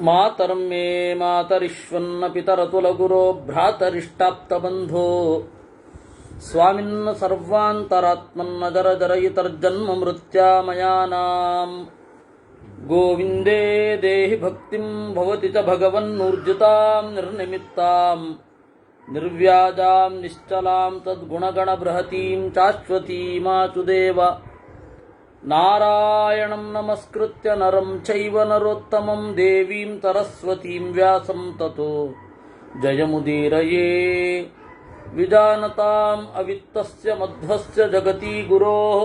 ಮಾತರಂ ಮೇ ಮಾತರಿಶ್ವನ್ನ ಪಿತರತುಲಗುರೋ ಭ್ರಾತರಿಷ್ಟಾಪ್ತಬಂಧೋ ಸ್ವಾಮಿನ್ನ ಸರ್ವಾಂತರಾತ್ಮನ್ನ ಜರ ಜರಯಿತರ್ಜನ್ಮ ಮೃತ್ಯಾಮಯಾನಾಂ ಗೋವಿಂದೇ ದೇಹಿ ಭಕ್ತಿಂ ಭವತಿ ಚ ಭಗವನ್ನೂರ್ಜಿತಾಂ ನಿರ್ನಿಮಿತ್ತಾಂ ನಿರ್ವ್ಯಾಜಾಂ ನಿಶ್ಚಲಾಂ ತದ್ಗುಣಗಣ ಬೃಹತೀಂ ಶಾಶ್ವತೀಮಾಚುದೇವ ನಾರಾಯಣಂ ನಮಸ್ಕೃತ್ಯ ನರಂ ಚೈವ ನರೋತ್ತಮಂ ದೇವೀಂ ಸರಸ್ವತೀಂ ವ್ಯಾಸಂ ತತೋ ಜಯಮುದೀರಯೇ ವಿಜಾನತಾಂ ಅವಿತ್ತಸ್ಯ ಮಧ್ವಸ್ಯ ಜಗತಿ ಗುರೋಃ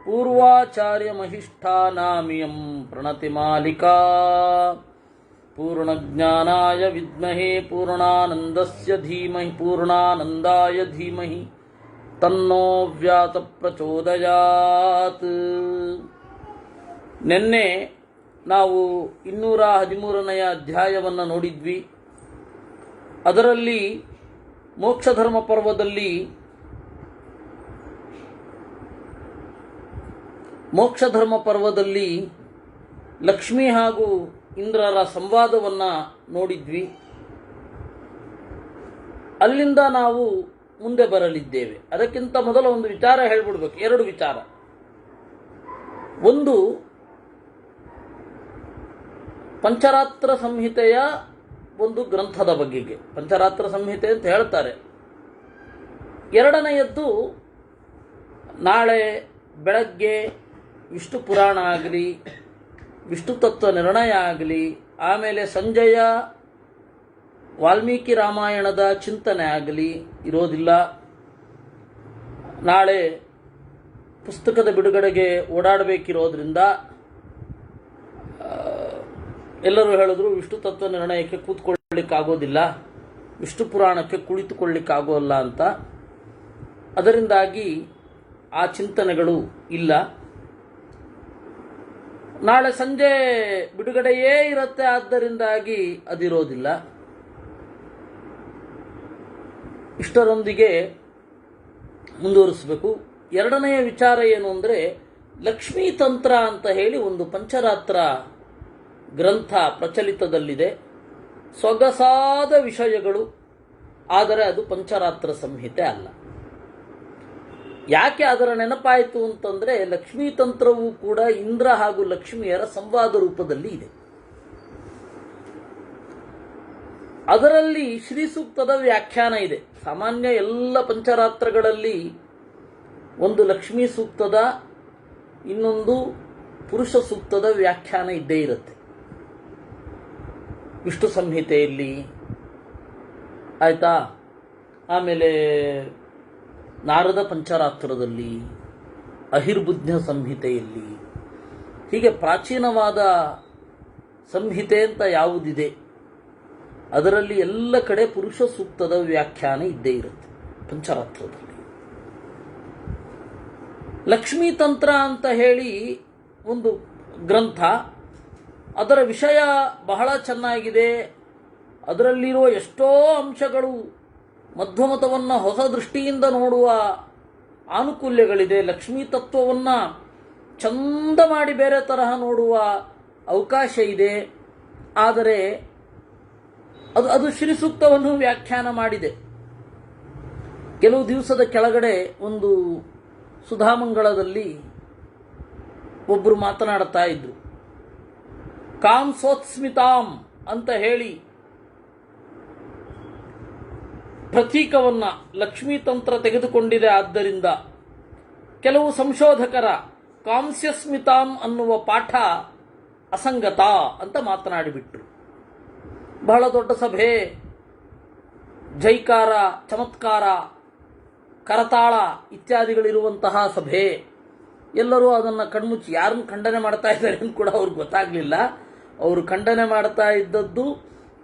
ಪೂರ್ವಾಚಾರ್ಯಮಹಿಷ್ಠಾನಾಮಿಯಂ ಪ್ರಣತಿಮಾಲಿಕಾ ಪೂರ್ಣಜ್ಞಾನಾಯ ವಿದ್ಮಹೇ ಪೂರ್ಣಾನಂದಸ್ಯ ಧೀಮಹಿ ಪೂರ್ಣಾನಂದಾಯ ಧೀಮಹಿ ತನ್ನೋ ವ್ಯಾಸ ಪ್ರಚೋದಯಾತ್. ನಿನ್ನೆ ನಾವು 213ನೆಯ ಅಧ್ಯಾಯವನ್ನು ನೋಡಿದ್ವಿ. ಅದರಲ್ಲಿ ಮೋಕ್ಷಧರ್ಮ ಪರ್ವದಲ್ಲಿ ಲಕ್ಷ್ಮಿ ಹಾಗೂ ಇಂದ್ರರ ಸಂವಾದವನ್ನು ನೋಡಿದ್ವಿ. ಅಲ್ಲಿಂದ ನಾವು ಮುಂದೆ ಬರಲಿದ್ದೇವೆ. ಅದಕ್ಕಿಂತ ಮೊದಲು ಒಂದು ವಿಚಾರ ಹೇಳ್ಬಿಡ್ಬೇಕು, 2 ವಿಚಾರ. ಒಂದು, ಪಂಚರಾತ್ರ ಸಂಹಿತೆಯ ಒಂದು ಗ್ರಂಥದ ಬಗೆಗೆ, ಪಂಚರಾತ್ರ ಸಂಹಿತೆ ಅಂತ ಹೇಳ್ತಾರೆ. 2ನೆಯದ್ದು, ನಾಳೆ ಬೆಳಗ್ಗೆ ವಿಷ್ಣು ಪುರಾಣ ಆಗಲಿ, ವಿಷ್ಣು ತತ್ವ ನಿರ್ಣಯ ಆಗಲಿ, ಆಮೇಲೆ ಸಂಜೆಯ ವಾಲ್ಮೀಕಿ ರಾಮಾಯಣದ ಚಿಂತನೆ ಆಗಲಿ ಇರೋದಿಲ್ಲ. ನಾಳೆ ಪುಸ್ತಕದ ಬಿಡುಗಡೆಗೆ ಓಡಾಡಬೇಕಿರೋದ್ರಿಂದ ಎಲ್ಲರೂ ಹೇಳಿದ್ರು ವಿಷ್ಣು ತತ್ವ ನಿರ್ಣಯಕ್ಕೆ ಕೂತ್ಕೊಳ್ಳಿಕ್ಕಾಗೋದಿಲ್ಲ, ವಿಷ್ಣು ಪುರಾಣಕ್ಕೆ ಕುಳಿತುಕೊಳ್ಳಿಕ್ಕಾಗೋಲ್ಲ ಅಂತ. ಅದರಿಂದಾಗಿ ಆ ಚಿಂತನೆಗಳು ಇಲ್ಲ. ನಾಳೆ ಸಂಜೆ ಬಿಡುಗಡೆಯೇ ಇರುತ್ತೆ, ಆದ್ದರಿಂದಾಗಿ ಅದಿರೋದಿಲ್ಲ. ಇಷ್ಟರೊಂದಿಗೆ ಮುಂದುವರಿಸಬೇಕು. 2ನೆಯ ವಿಚಾರ ಏನು ಅಂದರೆ, ಲಕ್ಷ್ಮೀ ತಂತ್ರ ಅಂತ ಹೇಳಿ ಒಂದು ಪಂಚರಾತ್ರ ಗ್ರಂಥ ಪ್ರಚಲಿತದಲ್ಲಿದೆ. ಸೊಗಸಾದ ವಿಷಯಗಳು, ಆದರೆ ಅದು ಪಂಚರಾತ್ರ ಸಂಹಿತೆ ಅಲ್ಲ. ಯಾಕೆ ಅದರ ನೆನಪಾಯಿತು ಅಂತಂದರೆ, ಲಕ್ಷ್ಮೀ ತಂತ್ರವೂ ಕೂಡ ಇಂದ್ರ ಹಾಗೂ ಲಕ್ಷ್ಮಿಯರ ಸಂವಾದ ರೂಪದಲ್ಲಿ ಇದೆ. ಅದರಲ್ಲಿ ಶ್ರೀ ಸೂಕ್ತದ ವ್ಯಾಖ್ಯಾನ ಇದೆ. ಸಾಮಾನ್ಯ ಎಲ್ಲ ಪಂಚರಾತ್ರಗಳಲ್ಲಿ ಒಂದು ಲಕ್ಷ್ಮೀ ಸೂಕ್ತದ, ಇನ್ನೊಂದು ಪುರುಷ ಸೂಕ್ತದ ವ್ಯಾಖ್ಯಾನ ಇದ್ದೇ ಇರುತ್ತೆ. ವಿಷ್ಣು ಸಂಹಿತೆಯಲ್ಲಿ ಆಯ್ತಾ, ಆಮೇಲೆ ನಾರದ ಪಂಚರಾತ್ರದಲ್ಲಿ, ಅಹಿರ್ಬುದ್ಧ ಸಂಹಿತೆಯಲ್ಲಿ, ಹೀಗೆ ಪ್ರಾಚೀನವಾದ ಸಂಹಿತೆ ಅಂತ ಯಾವುದಿದೆ ಅದರಲ್ಲಿ ಎಲ್ಲ ಕಡೆ ಪುರುಷ ಸೂಕ್ತದ ವ್ಯಾಖ್ಯಾನ ಇದ್ದೇ ಇರುತ್ತೆ. ಪಂಚರಾತ್ರದಲ್ಲಿ ಲಕ್ಷ್ಮೀ ತಂತ್ರ ಅಂತ ಹೇಳಿ ಒಂದು ಗ್ರಂಥ, ಅದರ ವಿಷಯ ಬಹಳ ಚೆನ್ನಾಗಿದೆ. ಅದರಲ್ಲಿರುವ ಎಷ್ಟೋ ಅಂಶಗಳು ಮಧ್ವಮತವನ್ನು ಹೊಸ ದೃಷ್ಟಿಯಿಂದ ನೋಡುವ ಆನುಕೂಲ್ಯಗಳಿದೆ. ಲಕ್ಷ್ಮೀ ತತ್ವವನ್ನು ಚಂದ ಮಾಡಿ ಬೇರೆ ತರಹ ನೋಡುವ ಅವಕಾಶ ಇದೆ. ಆದರೆ ಅದು ಶ್ರೀ ಸೂಕ್ತವನ್ನು ವ್ಯಾಖ್ಯಾನ ಮಾಡಿದೆ. ಕೆಲವು ದಿವಸದ ಕೆಳಗಡೆ ಒಂದು ಸುಧಾಮಂಗಳದಲ್ಲಿ ಒಬ್ಬರು ಮಾತನಾಡ್ತಾ ಇದ್ರು. ಕಾಂಸೋತ್ಸ್ಮಿತಾಂ ಅಂತ ಹೇಳಿ ಪ್ರತೀಕವನ್ನ ಲಕ್ಷ್ಮೀ ತಂತ್ರ ತೆಗೆದುಕೊಂಡಿದೆ. ಆದ್ದರಿಂದ ಕೆಲವು ಸಂಶೋಧಕರ ಕಾಂಸ್ಯಸ್ಮಿತಾಂ ಅನ್ನುವ ಪಾಠ ಅಸಂಗತ ಅಂತ ಮಾತನಾಡಿಬಿಟ್ರು. ಬಹಳ ದೊಡ್ಡ ಸಭೆ, ಜೈಕಾರ, ಚಮತ್ಕಾರ, ಕರತಾಳ ಇತ್ಯಾದಿಗಳಿರುವಂತಹ ಸಭೆ. ಎಲ್ಲರೂ ಅದನ್ನು ಕಣ್ಮುಚ್ಚಿ, ಯಾರನ್ನು ಖಂಡನೆ ಮಾಡ್ತಾ ಇದ್ದಾರೆ ಅಂತ ಕೂಡ ಅವ್ರಿಗೆ ಗೊತ್ತಾಗಲಿಲ್ಲ. ಅವರು ಖಂಡನೆ ಮಾಡ್ತಾ ಇದ್ದದ್ದು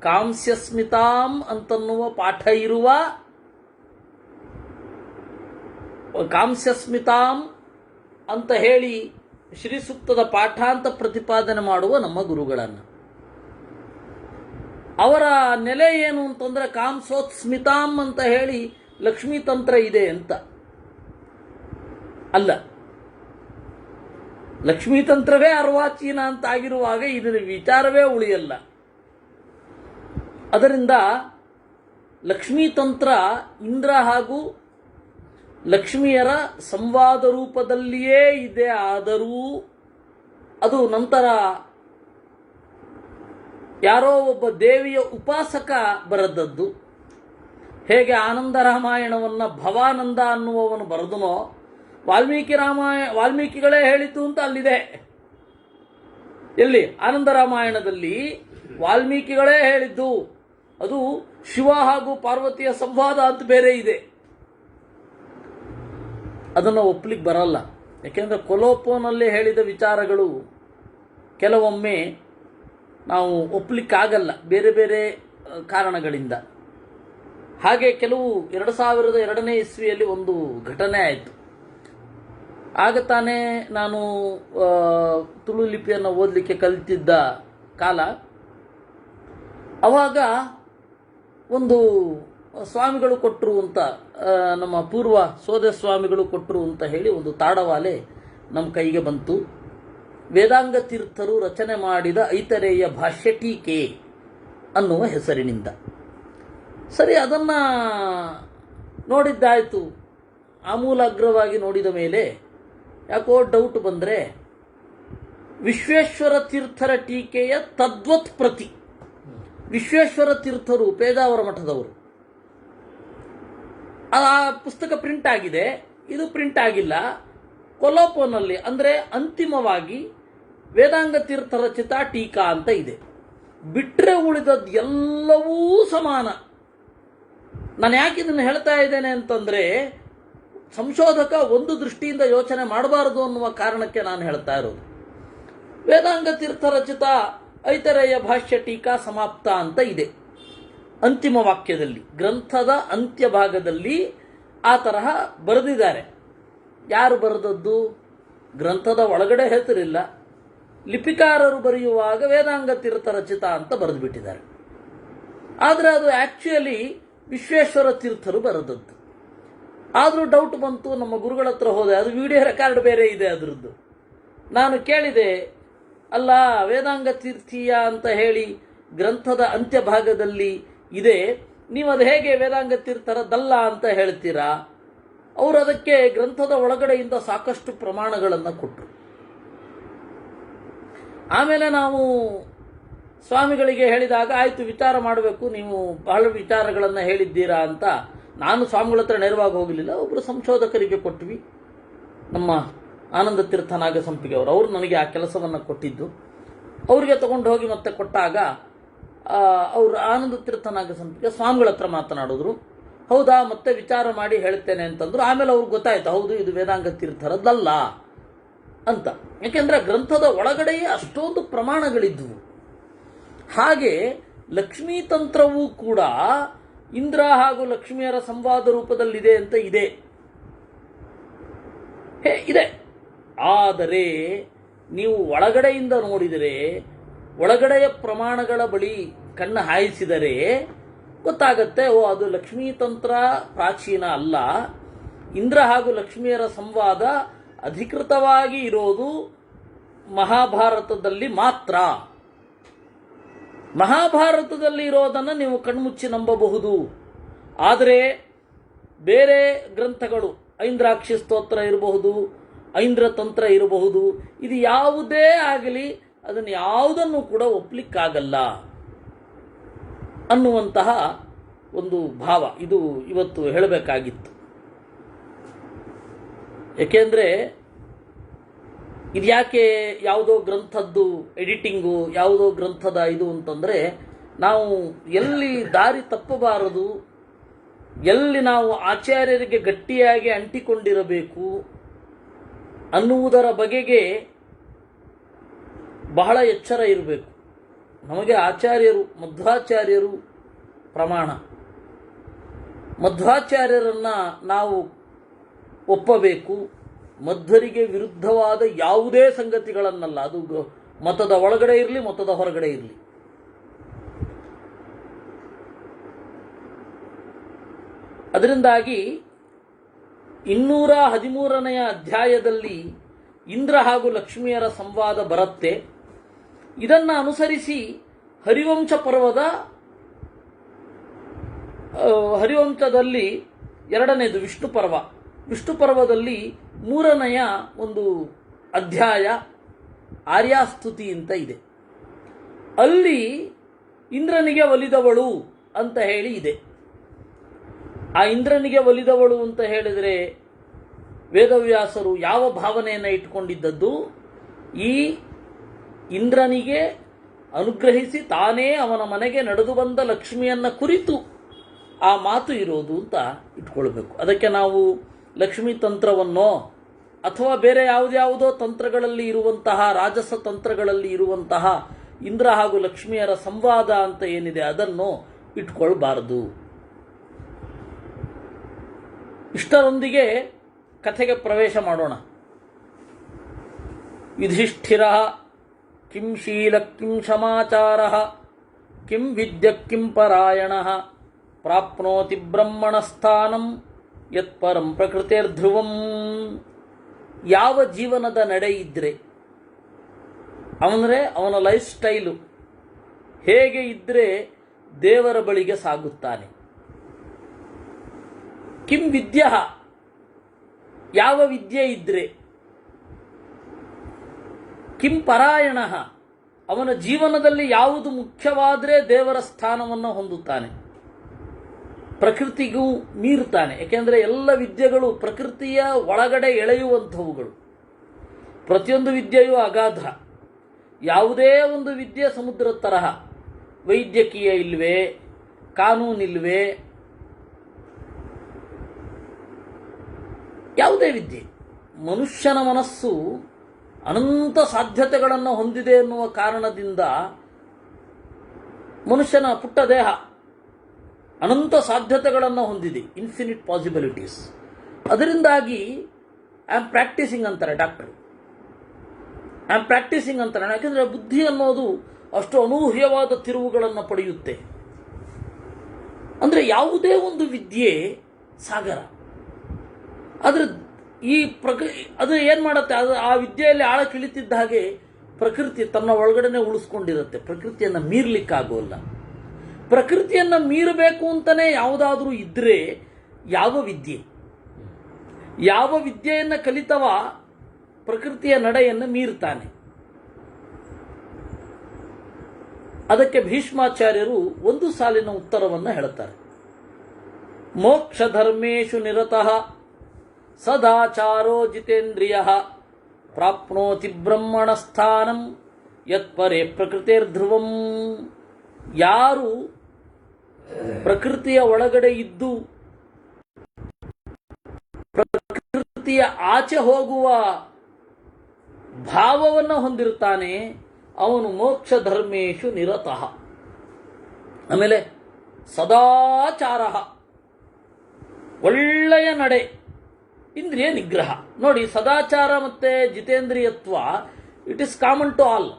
ಕಾಂಸ್ಯಸ್ಮಿತಾಂ ಅಂತನ್ನುವ ಪಾಠ ಇರುವ, ಕಾಂಸ್ಯಸ್ಮಿತಾಂ ಅಂತ ಹೇಳಿ ಶ್ರೀ ಸೂಕ್ತದ ಪಾಠ ಅಂತ ಪ್ರತಿಪಾದನೆ ಮಾಡುವ ನಮ್ಮ ಗುರುಗಳನ್ನು. ಅವರ ನೆಲೆ ಏನು ಅಂತಂದ್ರೆ, ಕಾಂಸೋತ್ಸ್ಮಿತಾಂ ಅಂತ ಹೇಳಿ ಲಕ್ಷ್ಮೀ ತಂತ್ರ ಇದೆ ಅಂತ ಅಲ್ಲ. ಲಕ್ಷ್ಮೀ ತಂತ್ರವೇ ಅರ್ವಾಚೀನ ಅಂತ ಆಗಿರುವಾಗ ಇದರ ವಿಚಾರವೇ ಉಳಿಯಲ್ಲ. ಅದರಿಂದ ಲಕ್ಷ್ಮೀ ತಂತ್ರ ಇಂದ್ರ ಹಾಗೂ ಲಕ್ಷ್ಮಿಯರ ಸಂವಾದ ರೂಪದಲ್ಲಿಯೇ ಇದೆ. ಆದರೂ ಅದು ನಂತರ ಯಾರೋ ಒಬ್ಬ ದೇವಿಯ ಉಪಾಸಕ ಬರೆದದ್ದು. ಹೇಗೆ ಆನಂದ ರಾಮಾಯಣವನ್ನು ಭವಾನಂದ ಅನ್ನುವವನು ಬರೆದನೋ, ವಾಲ್ಮೀಕಿಗಳೇ ಹೇಳಿತು ಅಂತ ಅಲ್ಲಿದೆ. ಎಲ್ಲಿ? ಆನಂದ ರಾಮಾಯಣದಲ್ಲಿ ವಾಲ್ಮೀಕಿಗಳೇ ಹೇಳಿದ್ದು. ಅದು ಶಿವ ಹಾಗೂ ಪಾರ್ವತಿಯ ಸಂವಾದ ಅಂತ ಬೇರೆ ಇದೆ. ಅದನ್ನು ಒಪ್ಪಲಿಕ್ಕೆ ಬರಲ್ಲ. ಯಾಕೆಂದರೆ ಕೊಲೋಪೋನಲ್ಲಿ ಹೇಳಿದ ವಿಚಾರಗಳು ಕೆಲವೊಮ್ಮೆ ನಾವು ಒಪ್ಪಲಿಕ್ಕಾಗಲ್ಲ, ಬೇರೆ ಬೇರೆ ಕಾರಣಗಳಿಂದ. ಹಾಗೆ ಕೆಲವು 2002ನೇ ಇಸ್ವಿಯಲ್ಲಿ ಒಂದು ಘಟನೆ ಆಯಿತು. ಆಗ ತಾನೇ ನಾನು ತುಳು ಲಿಪಿಯನ್ನು ಓದಲಿಕ್ಕೆ ಕಲಿತಿದ್ದ ಕಾಲ. ಅವಾಗ ಒಂದು ಸ್ವಾಮಿಗಳು ಕೊಟ್ಟರು ಅಂತ, ನಮ್ಮ ಪೂರ್ವ ಸೋದೆ ಸ್ವಾಮಿಗಳು ಕೊಟ್ಟರು ಅಂತ ಹೇಳಿ ಒಂದು ತಾಡವಾಲೆ ನಮ್ಮ ಕೈಗೆ ಬಂತು. ವೇದಾಂಗ ತೀರ್ಥರು ರಚನೆ ಮಾಡಿದ ಐತರೇಯ ಭಾಷ್ಯ ಟೀಕೆ ಅನ್ನುವ ಹೆಸರಿನಿಂದ. ಸರಿ, ಅದನ್ನು ನೋಡಿದ್ದಾಯಿತು. ಆಮೂಲಾಗ್ರವಾಗಿ ನೋಡಿದ ಮೇಲೆ ಯಾಕೋ ಡೌಟ್ ಬಂದರೆ, ವಿಶ್ವೇಶ್ವರ ತೀರ್ಥರ ಟೀಕೆಯ ತದ್ವತ್ ಪ್ರತಿ, ವಿಶ್ವೇಶ್ವರ ತೀರ್ಥರು ಪೇಜಾವರ ಮಠದವರು, ಆ ಪುಸ್ತಕ ಪ್ರಿಂಟ್ ಆಗಿದೆ, ಇದು ಪ್ರಿಂಟ್ ಆಗಿಲ್ಲ. ಕೊಲೋಪೋನಲ್ಲಿ ಅಂದರೆ ಅಂತಿಮವಾಗಿ ವೇದಾಂಗ ತೀರ್ಥ ರಚಿತ ಟೀಕಾ ಅಂತ ಇದೆ. ಬಿಟ್ಟರೆ ಉಳಿದದ್ದು ಎಲ್ಲವೂ ಸಮಾನ. ನಾನು ಯಾಕೆ ಇದನ್ನು ಹೇಳ್ತಾ ಇದ್ದೇನೆ ಅಂತಂದರೆ, ಸಂಶೋಧಕ ಒಂದು ದೃಷ್ಟಿಯಿಂದ ಯೋಚನೆ ಮಾಡಬಾರದು ಅನ್ನುವ ಕಾರಣಕ್ಕೆ ನಾನು ಹೇಳ್ತಾ ಇರೋದು. ವೇದಾಂಗ ತೀರ್ಥ ರಚಿತ ಐತರೇಯ ಭಾಷ್ಯ ಟೀಕಾ ಸಮಾಪ್ತ ಅಂತ ಇದೆ ಅಂತಿಮ ವಾಕ್ಯದಲ್ಲಿ, ಗ್ರಂಥದ ಅಂತ್ಯ ಭಾಗದಲ್ಲಿ ಆ ತರಹ ಬರೆದಿದ್ದಾರೆ. ಯಾರು ಬರೆದದ್ದು? ಗ್ರಂಥದ ಒಳಗಡೆ ಹೆಸರಿಲ್ಲ, ಲಿಪಿಕಾರರು ಬರೆಯುವಾಗ ವೇದಾಂಗ ತೀರ್ಥ ರಚಿತ ಅಂತ ಬರೆದು ಬಿಟ್ಟಿದ್ದಾರೆ. ಆದರೆ ಅದು ಆಕ್ಚುಯಲಿ ವಿಶ್ವೇಶ್ವರ ತೀರ್ಥರು ಬರೆದದ್ದು. ಆದರೂ ಡೌಟ್ ಬಂತು. ನಮ್ಮ ಗುರುಗಳ ಹತ್ರ ಹೋದೆ, ಅದು ವಿಡಿಯೋ ರೆಕಾರ್ಡ್ ಬೇರೆ ಇದೆ ಅದರದ್ದು. ನಾನು ಕೇಳಿದೆ, ಅಲ್ಲ ವೇದಾಂಗ ತೀರ್ಥೀಯ ಅಂತ ಹೇಳಿ ಗ್ರಂಥದ ಅಂತ್ಯ ಭಾಗದಲ್ಲಿ ಇದೆ, ನೀವು ಅದು ಹೇಗೆ ವೇದಾಂಗ ತೀರ್ಥರದ್ದಲ್ಲ ಅಂತ ಹೇಳ್ತೀರಾ? ಅವರು ಅದಕ್ಕೆ ಗ್ರಂಥದ ಒಳಗಡೆಯಿಂದ ಸಾಕಷ್ಟು ಪ್ರಮಾಣಗಳನ್ನು ಕೊಟ್ಟರು. ಆಮೇಲೆ ನಾವು ಸ್ವಾಮಿಗಳಿಗೆ ಹೇಳಿದಾಗ, ಆಯಿತು ವಿಚಾರ ಮಾಡಬೇಕು, ನೀವು ಬಹಳ ವಿಚಾರಗಳನ್ನು ಹೇಳಿದ್ದೀರಾ ಅಂತ. ನಾನು ಸ್ವಾಮಿಗಳ ಹತ್ರ ನೇರವಾಗಿ ಹೋಗಲಿಲ್ಲ, ಒಬ್ಬರು ಸಂಶೋಧಕರಿಗೆ ಕೊಟ್ವಿ. ನಮ್ಮ ಆನಂದ ತೀರ್ಥ ನಾಗಸಂಪಿಗೆ ಅವರು ನನಗೆ ಆ ಕೆಲಸವನ್ನು ಕೊಟ್ಟಿದ್ದು. ಅವರಿಗೆ ತಗೊಂಡು ಹೋಗಿ ಮತ್ತೆ ಕೊಟ್ಟಾಗ ಅವರು ಆನಂದ ತೀರ್ಥ ನಾಗಸಂಪಿಗೆ ಸ್ವಾಮಿಗಳ ಹತ್ರ ಮಾತನಾಡಿದ್ರು. ಹೌದಾ, ಮತ್ತೆ ವಿಚಾರ ಮಾಡಿ ಹೇಳ್ತೇನೆ ಅಂತಂದ್ರು. ಆಮೇಲೆ ಅವ್ರಿಗೆ ಗೊತ್ತಾಯ್ತು, ಹೌದು ಇದು ವೇದಾಂಗ ತೀರ್ಥರದ್ದಲ್ಲ ಅಂತ. ಯಾಕೆಂದರೆ ಗ್ರಂಥದ ಒಳಗಡೆಯೇ ಅಷ್ಟೊಂದು ಪ್ರಮಾಣಗಳಿದ್ವು. ಹಾಗೆ ಲಕ್ಷ್ಮೀ ತಂತ್ರವೂ ಕೂಡ ಇಂದ್ರ ಹಾಗೂ ಲಕ್ಷ್ಮಿಯರ ಸಂವಾದ ರೂಪದಲ್ಲಿದೆ ಅಂತ ಇದೆ. ಇದೆ. ಆದರೆ ನೀವು ಒಳಗಡೆಯಿಂದ ನೋಡಿದರೆ, ಒಳಗಡೆಯ ಪ್ರಮಾಣಗಳ ಬಳಿ ಕಣ್ಣು ಹಾಯಿಸಿದರೆ ಗೊತ್ತಾಗತ್ತೆ, ಓ ಅದು ಲಕ್ಷ್ಮೀ ತಂತ್ರ ಪ್ರಾಚೀನ ಅಲ್ಲ. ಇಂದ್ರ ಹಾಗೂ ಲಕ್ಷ್ಮಿಯರ ಸಂವಾದ ಅಧಿಕೃತವಾಗಿ ಇರೋದು ಮಹಾಭಾರತದಲ್ಲಿ ಮಾತ್ರ. ಮಹಾಭಾರತದಲ್ಲಿ ಇರೋದನ್ನು ನೀವು ಕಣ್ಮುಚ್ಚಿ ನಂಬಬಹುದು. ಆದರೆ ಬೇರೆ ಗ್ರಂಥಗಳು, ಐಂದ್ರಾಕ್ಷಿ ಸ್ತೋತ್ರ ಇರಬಹುದು, ಐಂದ್ರ ತಂತ್ರ ಇರಬಹುದು, ಇದು ಯಾವುದೇ ಆಗಲಿ ಅದನ್ನು ಯಾವುದನ್ನು ಕೂಡ ಒಪ್ಪಲಿಕ್ಕಾಗಲ್ಲ ಅನ್ನುವಂತಹ ಒಂದು ಭಾವ ಇದು ಇವತ್ತು ಹೇಳಬೇಕಾಗಿತ್ತು. ಏಕೆಂದರೆ ಇದ್ಯಾಕೆ ಯಾವುದೋ ಗ್ರಂಥದ್ದು ಎಡಿಟಿಂಗು, ಯಾವುದೋ ಗ್ರಂಥದ ಇದು ಅಂತಂದರೆ, ನಾವು ಎಲ್ಲಿ ದಾರಿ ತಪ್ಪಬಾರದು, ಎಲ್ಲಿ ನಾವು ಆಚಾರ್ಯರಿಗೆ ಗಟ್ಟಿಯಾಗಿ ಅಂಟಿಕೊಂಡಿರಬೇಕು ಅನ್ನುವುದರ ಬಗೆಗೆ ಬಹಳ ಎಚ್ಚರ ಇರಬೇಕು. ನಮಗೆ ಆಚಾರ್ಯರು, ಮಧ್ವಾಚಾರ್ಯರು ಪ್ರಮಾಣ. ಮಧ್ವಾಚಾರ್ಯರನ್ನು ನಾವು ಒಪ್ಪಬೇಕು. ಮಧ್ವರಿಗೆ ವಿರುದ್ಧವಾದ ಯಾವುದೇ ಸಂಗತಿಗಳನ್ನಲ್ಲ, ಅದು ಮತದ ಒಳಗಡೆ ಇರಲಿ, ಮತದ ಹೊರಗಡೆ ಇರಲಿ. ಅದರಿಂದಾಗಿ 213ನೆಯ ಅಧ್ಯಾಯದಲ್ಲಿ ಇಂದ್ರ ಹಾಗೂ ಲಕ್ಷ್ಮಿಯರ ಸಂವಾದ ಬರುತ್ತೆ. ಇದನ್ನು ಅನುಸರಿಸಿ ಹರಿವಂಶ ಪರ್ವದ ಹರಿವಂಶದಲ್ಲಿ ಎರಡನೇದು ವಿಷ್ಣು ಪರ್ವ. ವಿಷ್ಣು ಪರ್ವದಲ್ಲಿ ಮೂರನೆಯ ಒಂದು ಅಧ್ಯಾಯ ಆರ್ಯಾಸ್ತುತಿ ಅಂತ ಇದೆ. ಅಲ್ಲಿ ಇಂದ್ರನಿಗೆ ಒಲಿದವಳು ಅಂತ ಹೇಳಿ ಇದೆ. ಆ ಇಂದ್ರನಿಗೆ ಒಲಿದವಳು ಅಂತ ಹೇಳಿದರೆ ವೇದವ್ಯಾಸರು ಯಾವ ಭಾವನೆಯನ್ನು ಇಟ್ಕೊಂಡಿದ್ದದ್ದು? ಈ ಇಂದ್ರನಿಗೆ ಅನುಗ್ರಹಿಸಿ ತಾನೇ ಅವನ ಮನೆಗೆ ನಡೆದು ಬಂದ ಲಕ್ಷ್ಮಿಯನ್ನ ಕುರಿತು ಆ ಮಾತು ಇರೋದು ಅಂತ ಇಟ್ಕೊಳ್ಬೇಕು. ಅದಕ್ಕೆ ನಾವು ಲಕ್ಷ್ಮೀ ತಂತ್ರವನ್ನೋ ಅಥವಾ ಬೇರೆ ಯಾವುದ್ಯಾವುದೋ ತಂತ್ರಗಳಲ್ಲಿ ಇರುವಂತಹ ರಾಜಸ ತಂತ್ರಗಳಲ್ಲಿ ಇರುವಂತಹ ಇಂದ್ರ ಹಾಗೂ ಲಕ್ಷ್ಮಿಯರ ಸಂವಾದ ಅಂತ ಏನಿದೆ ಅದನ್ನು ಇಟ್ಕೊಳ್ಬಾರದು. ಇಷ್ಟರೊಂದಿಗೆ ಕಥೆಗೆ ಪ್ರವೇಶ ಮಾಡೋಣ. ಯುಧಿಷ್ಠಿರ ಕಿಂ ಶೀಲ ಕಿಂ ಸಮಾಚಾರ ಕಿಂ ವಿದ್ಯ ಕಿಂ ಪರಾಯಣ ಪ್ರಾಪ್ನೋತಿ ಬ್ರಹ್ಮಣಸ್ಥಾನಂ ಯತ್ಪರಂ ಪ್ರಕೃತಿರ್ಧ್ರುವಂ. ಯಾವ ಜೀವನದ ನಡೆ ಇದ್ರೆ, ಅವನಂದರೆ ಅವನ ಲೈಫ್ ಸ್ಟೈಲು ಹೇಗೆ ಇದ್ರೆ ದೇವರ ಬಳಿಗೆ ಸಾಗುತ್ತಾನೆ. ಕಿಂ ವಿದ್ಯ, ಯಾವ ವಿದ್ಯೆ ಇದ್ರೆ, ಕಿಂ ಪರಾಯಣ, ಅವನ ಜೀವನದಲ್ಲಿ ಯಾವುದು ಮುಖ್ಯವಾದರೆ ದೇವರ ಸ್ಥಾನವನ್ನು ಹೊಂದುತ್ತಾನೆ, ಪ್ರಕೃತಿಗೂ ಮೀರುತ್ತಾನೆ. ಯಾಕೆಂದರೆ ಎಲ್ಲ ವಿದ್ಯೆಗಳು ಪ್ರಕೃತಿಯ ಒಳಗಡೆ ಎಳೆಯುವಂಥವುಗಳು. ಪ್ರತಿಯೊಂದು ವಿದ್ಯೆಯೂ ಅಗಾಧ. ಯಾವುದೇ ಒಂದು ವಿದ್ಯೆ ಸಮುದ್ರದ ತರಹ. ವೈದ್ಯಕೀಯ ಇಲ್ವೇ, ಕಾನೂನಿಲ್ವೇ, ಯಾವುದೇ ವಿದ್ಯೆ. ಮನುಷ್ಯನ ಮನಸ್ಸು ಅನಂತ ಸಾಧ್ಯತೆಗಳನ್ನು ಹೊಂದಿದೆ ಎನ್ನುವ ಕಾರಣದಿಂದ ಮನುಷ್ಯನ ಪುಟ್ಟ ದೇಹ ಅನಂತ ಸಾಧ್ಯತೆಗಳನ್ನು ಹೊಂದಿದೆ, ಇನ್ಫಿನಿಟ್ ಪಾಸಿಬಿಲಿಟೀಸ್. ಅದರಿಂದಾಗಿ ಐ ಆಮ್ ಪ್ರಾಕ್ಟೀಸಿಂಗ್ ಅಂತಾರೆ ಡಾಕ್ಟರ್. ಐ ಆಮ್ ಪ್ರಾಕ್ಟೀಸಿಂಗ್ ಅಂತಾರೆ. ಯಾಕೆಂದರೆ ಬುದ್ಧಿ ಅನ್ನೋದು ಅಷ್ಟು ಅನೂಹ್ಯವಾದ ತಿರುವುಗಳನ್ನು ಪಡೆಯುತ್ತೆ. ಅಂದರೆ ಯಾವುದೇ ಒಂದು ವಿದ್ಯೆ ಸಾಗರ. ಆದರೆ ಈ ಅದು ಏನು ಮಾಡುತ್ತೆ, ಅದು ಆ ವಿದ್ಯೆಯಲ್ಲಿ ಆಳಕ್ಕಿಳಿತಿದ್ದ ಹಾಗೆ ಪ್ರಕೃತಿ ತನ್ನ ಒಳಗಡೆನೆ ಉಳಿಸ್ಕೊಂಡಿರುತ್ತೆ. ಪ್ರಕೃತಿಯನ್ನು ಮೀರ್ಲಿಕ್ಕಾಗೋಲ್ಲ. ಪ್ರಕೃತಿಯನ್ನು ಮೀರಬೇಕು ಅಂತಲೇ ಯಾವುದಾದ್ರೂ ಇದ್ದರೆ ಯಾವ ವಿದ್ಯೆಯನ್ನು ಕಲಿತವ ಪ್ರಕೃತಿಯ ನಡೆಯನ್ನು ಮೀರ್ತಾನೆ. ಅದಕ್ಕೆ ಭೀಷ್ಮಾಚಾರ್ಯರು ಒಂದು ಸಾಲಿನ ಉತ್ತರವನ್ನು ಹೇಳ್ತಾರೆ. ಮೋಕ್ಷ ಧರ್ಮೇಶು ನಿರತಃ ಸದಾಚಾರೋ ಜಿತೇಂದ್ರಿಯ ಪ್ರಾಪ್ನೋತಿ ಬ್ರಹ್ಮಣ ಸ್ಥಾನಂ ಯತ್ಪರೇ ಪ್ರಕೃತಿರ್ಧ್ರುವಂ. ಯಾರು ಪ್ರಕೃತಿಯ ಒಳಗಡೆ ಇದ್ದು ಪ್ರಕೃತಿಯ ಆಚೆ ಹೋಗುವ ಭಾವವನ್ನು ಹೊಂದಿರ್ತಾನೆ ಅವನು ಮೋಕ್ಷ ಧರ್ಮೇಶು ನಿರತಃ. ಆಮೇಲೆ ಸದಾಚಾರ, ಒಳ್ಳೆಯ ನಡೆ, ಇಂದ್ರಿಯ ನಿಗ್ರಹ. ನೋಡಿ, ಸದಾಚಾರ ಮತ್ತೆ ಜಿತೇಂದ್ರಿಯತ್ವ it is common to all.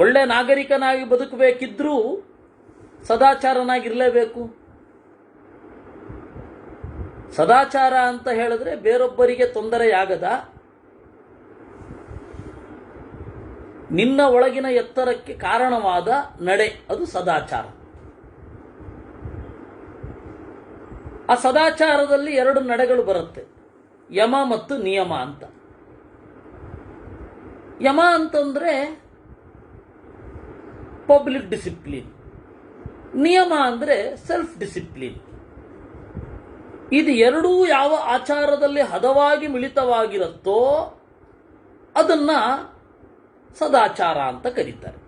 ಒಳ್ಳೆ ನಾಗರಿಕನಾಗಿ ಬದುಕಬೇಕಿದ್ರೂ ಸದಾಚಾರನಾಗಿರಲೇಬೇಕು. ಸದಾಚಾರ ಅಂತ ಹೇಳಿದ್ರೆ ಬೇರೊಬ್ಬರಿಗೆ ತೊಂದರೆಯಾಗದ, ನಿನ್ನ ಒಳಗಿನ ಎತ್ತರಕ್ಕೆ ಕಾರಣವಾದ ನಡೆ, ಅದು ಸದಾಚಾರ. ಆ ಸದಾಚಾರದಲ್ಲಿ ಎರಡು ನಡೆಗಳು ಬರುತ್ತೆ, ಯಮ ಮತ್ತು ನಿಯಮ ಅಂತ. ಯಮ ಅಂತಂದ್ರೆ ಪಬ್ಲಿಕ್ ಡಿಸಿಪ್ಲಿನ್, ನಿಯಮ ಅಂದ್ರೆ ಸೆಲ್ಫ್ ಡಿಸಿಪ್ಲಿನ್. ಇದು ಎರಡೂ ಯಾವ ಆಚಾರದಲ್ಲಿ ಹದವಾಗಿ ಮಿಳಿತವಾಗಿರುತ್ತೋ ಅದನ್ನ ಸದಾಚಾರ ಅಂತ ಕರೀತಾರೆ.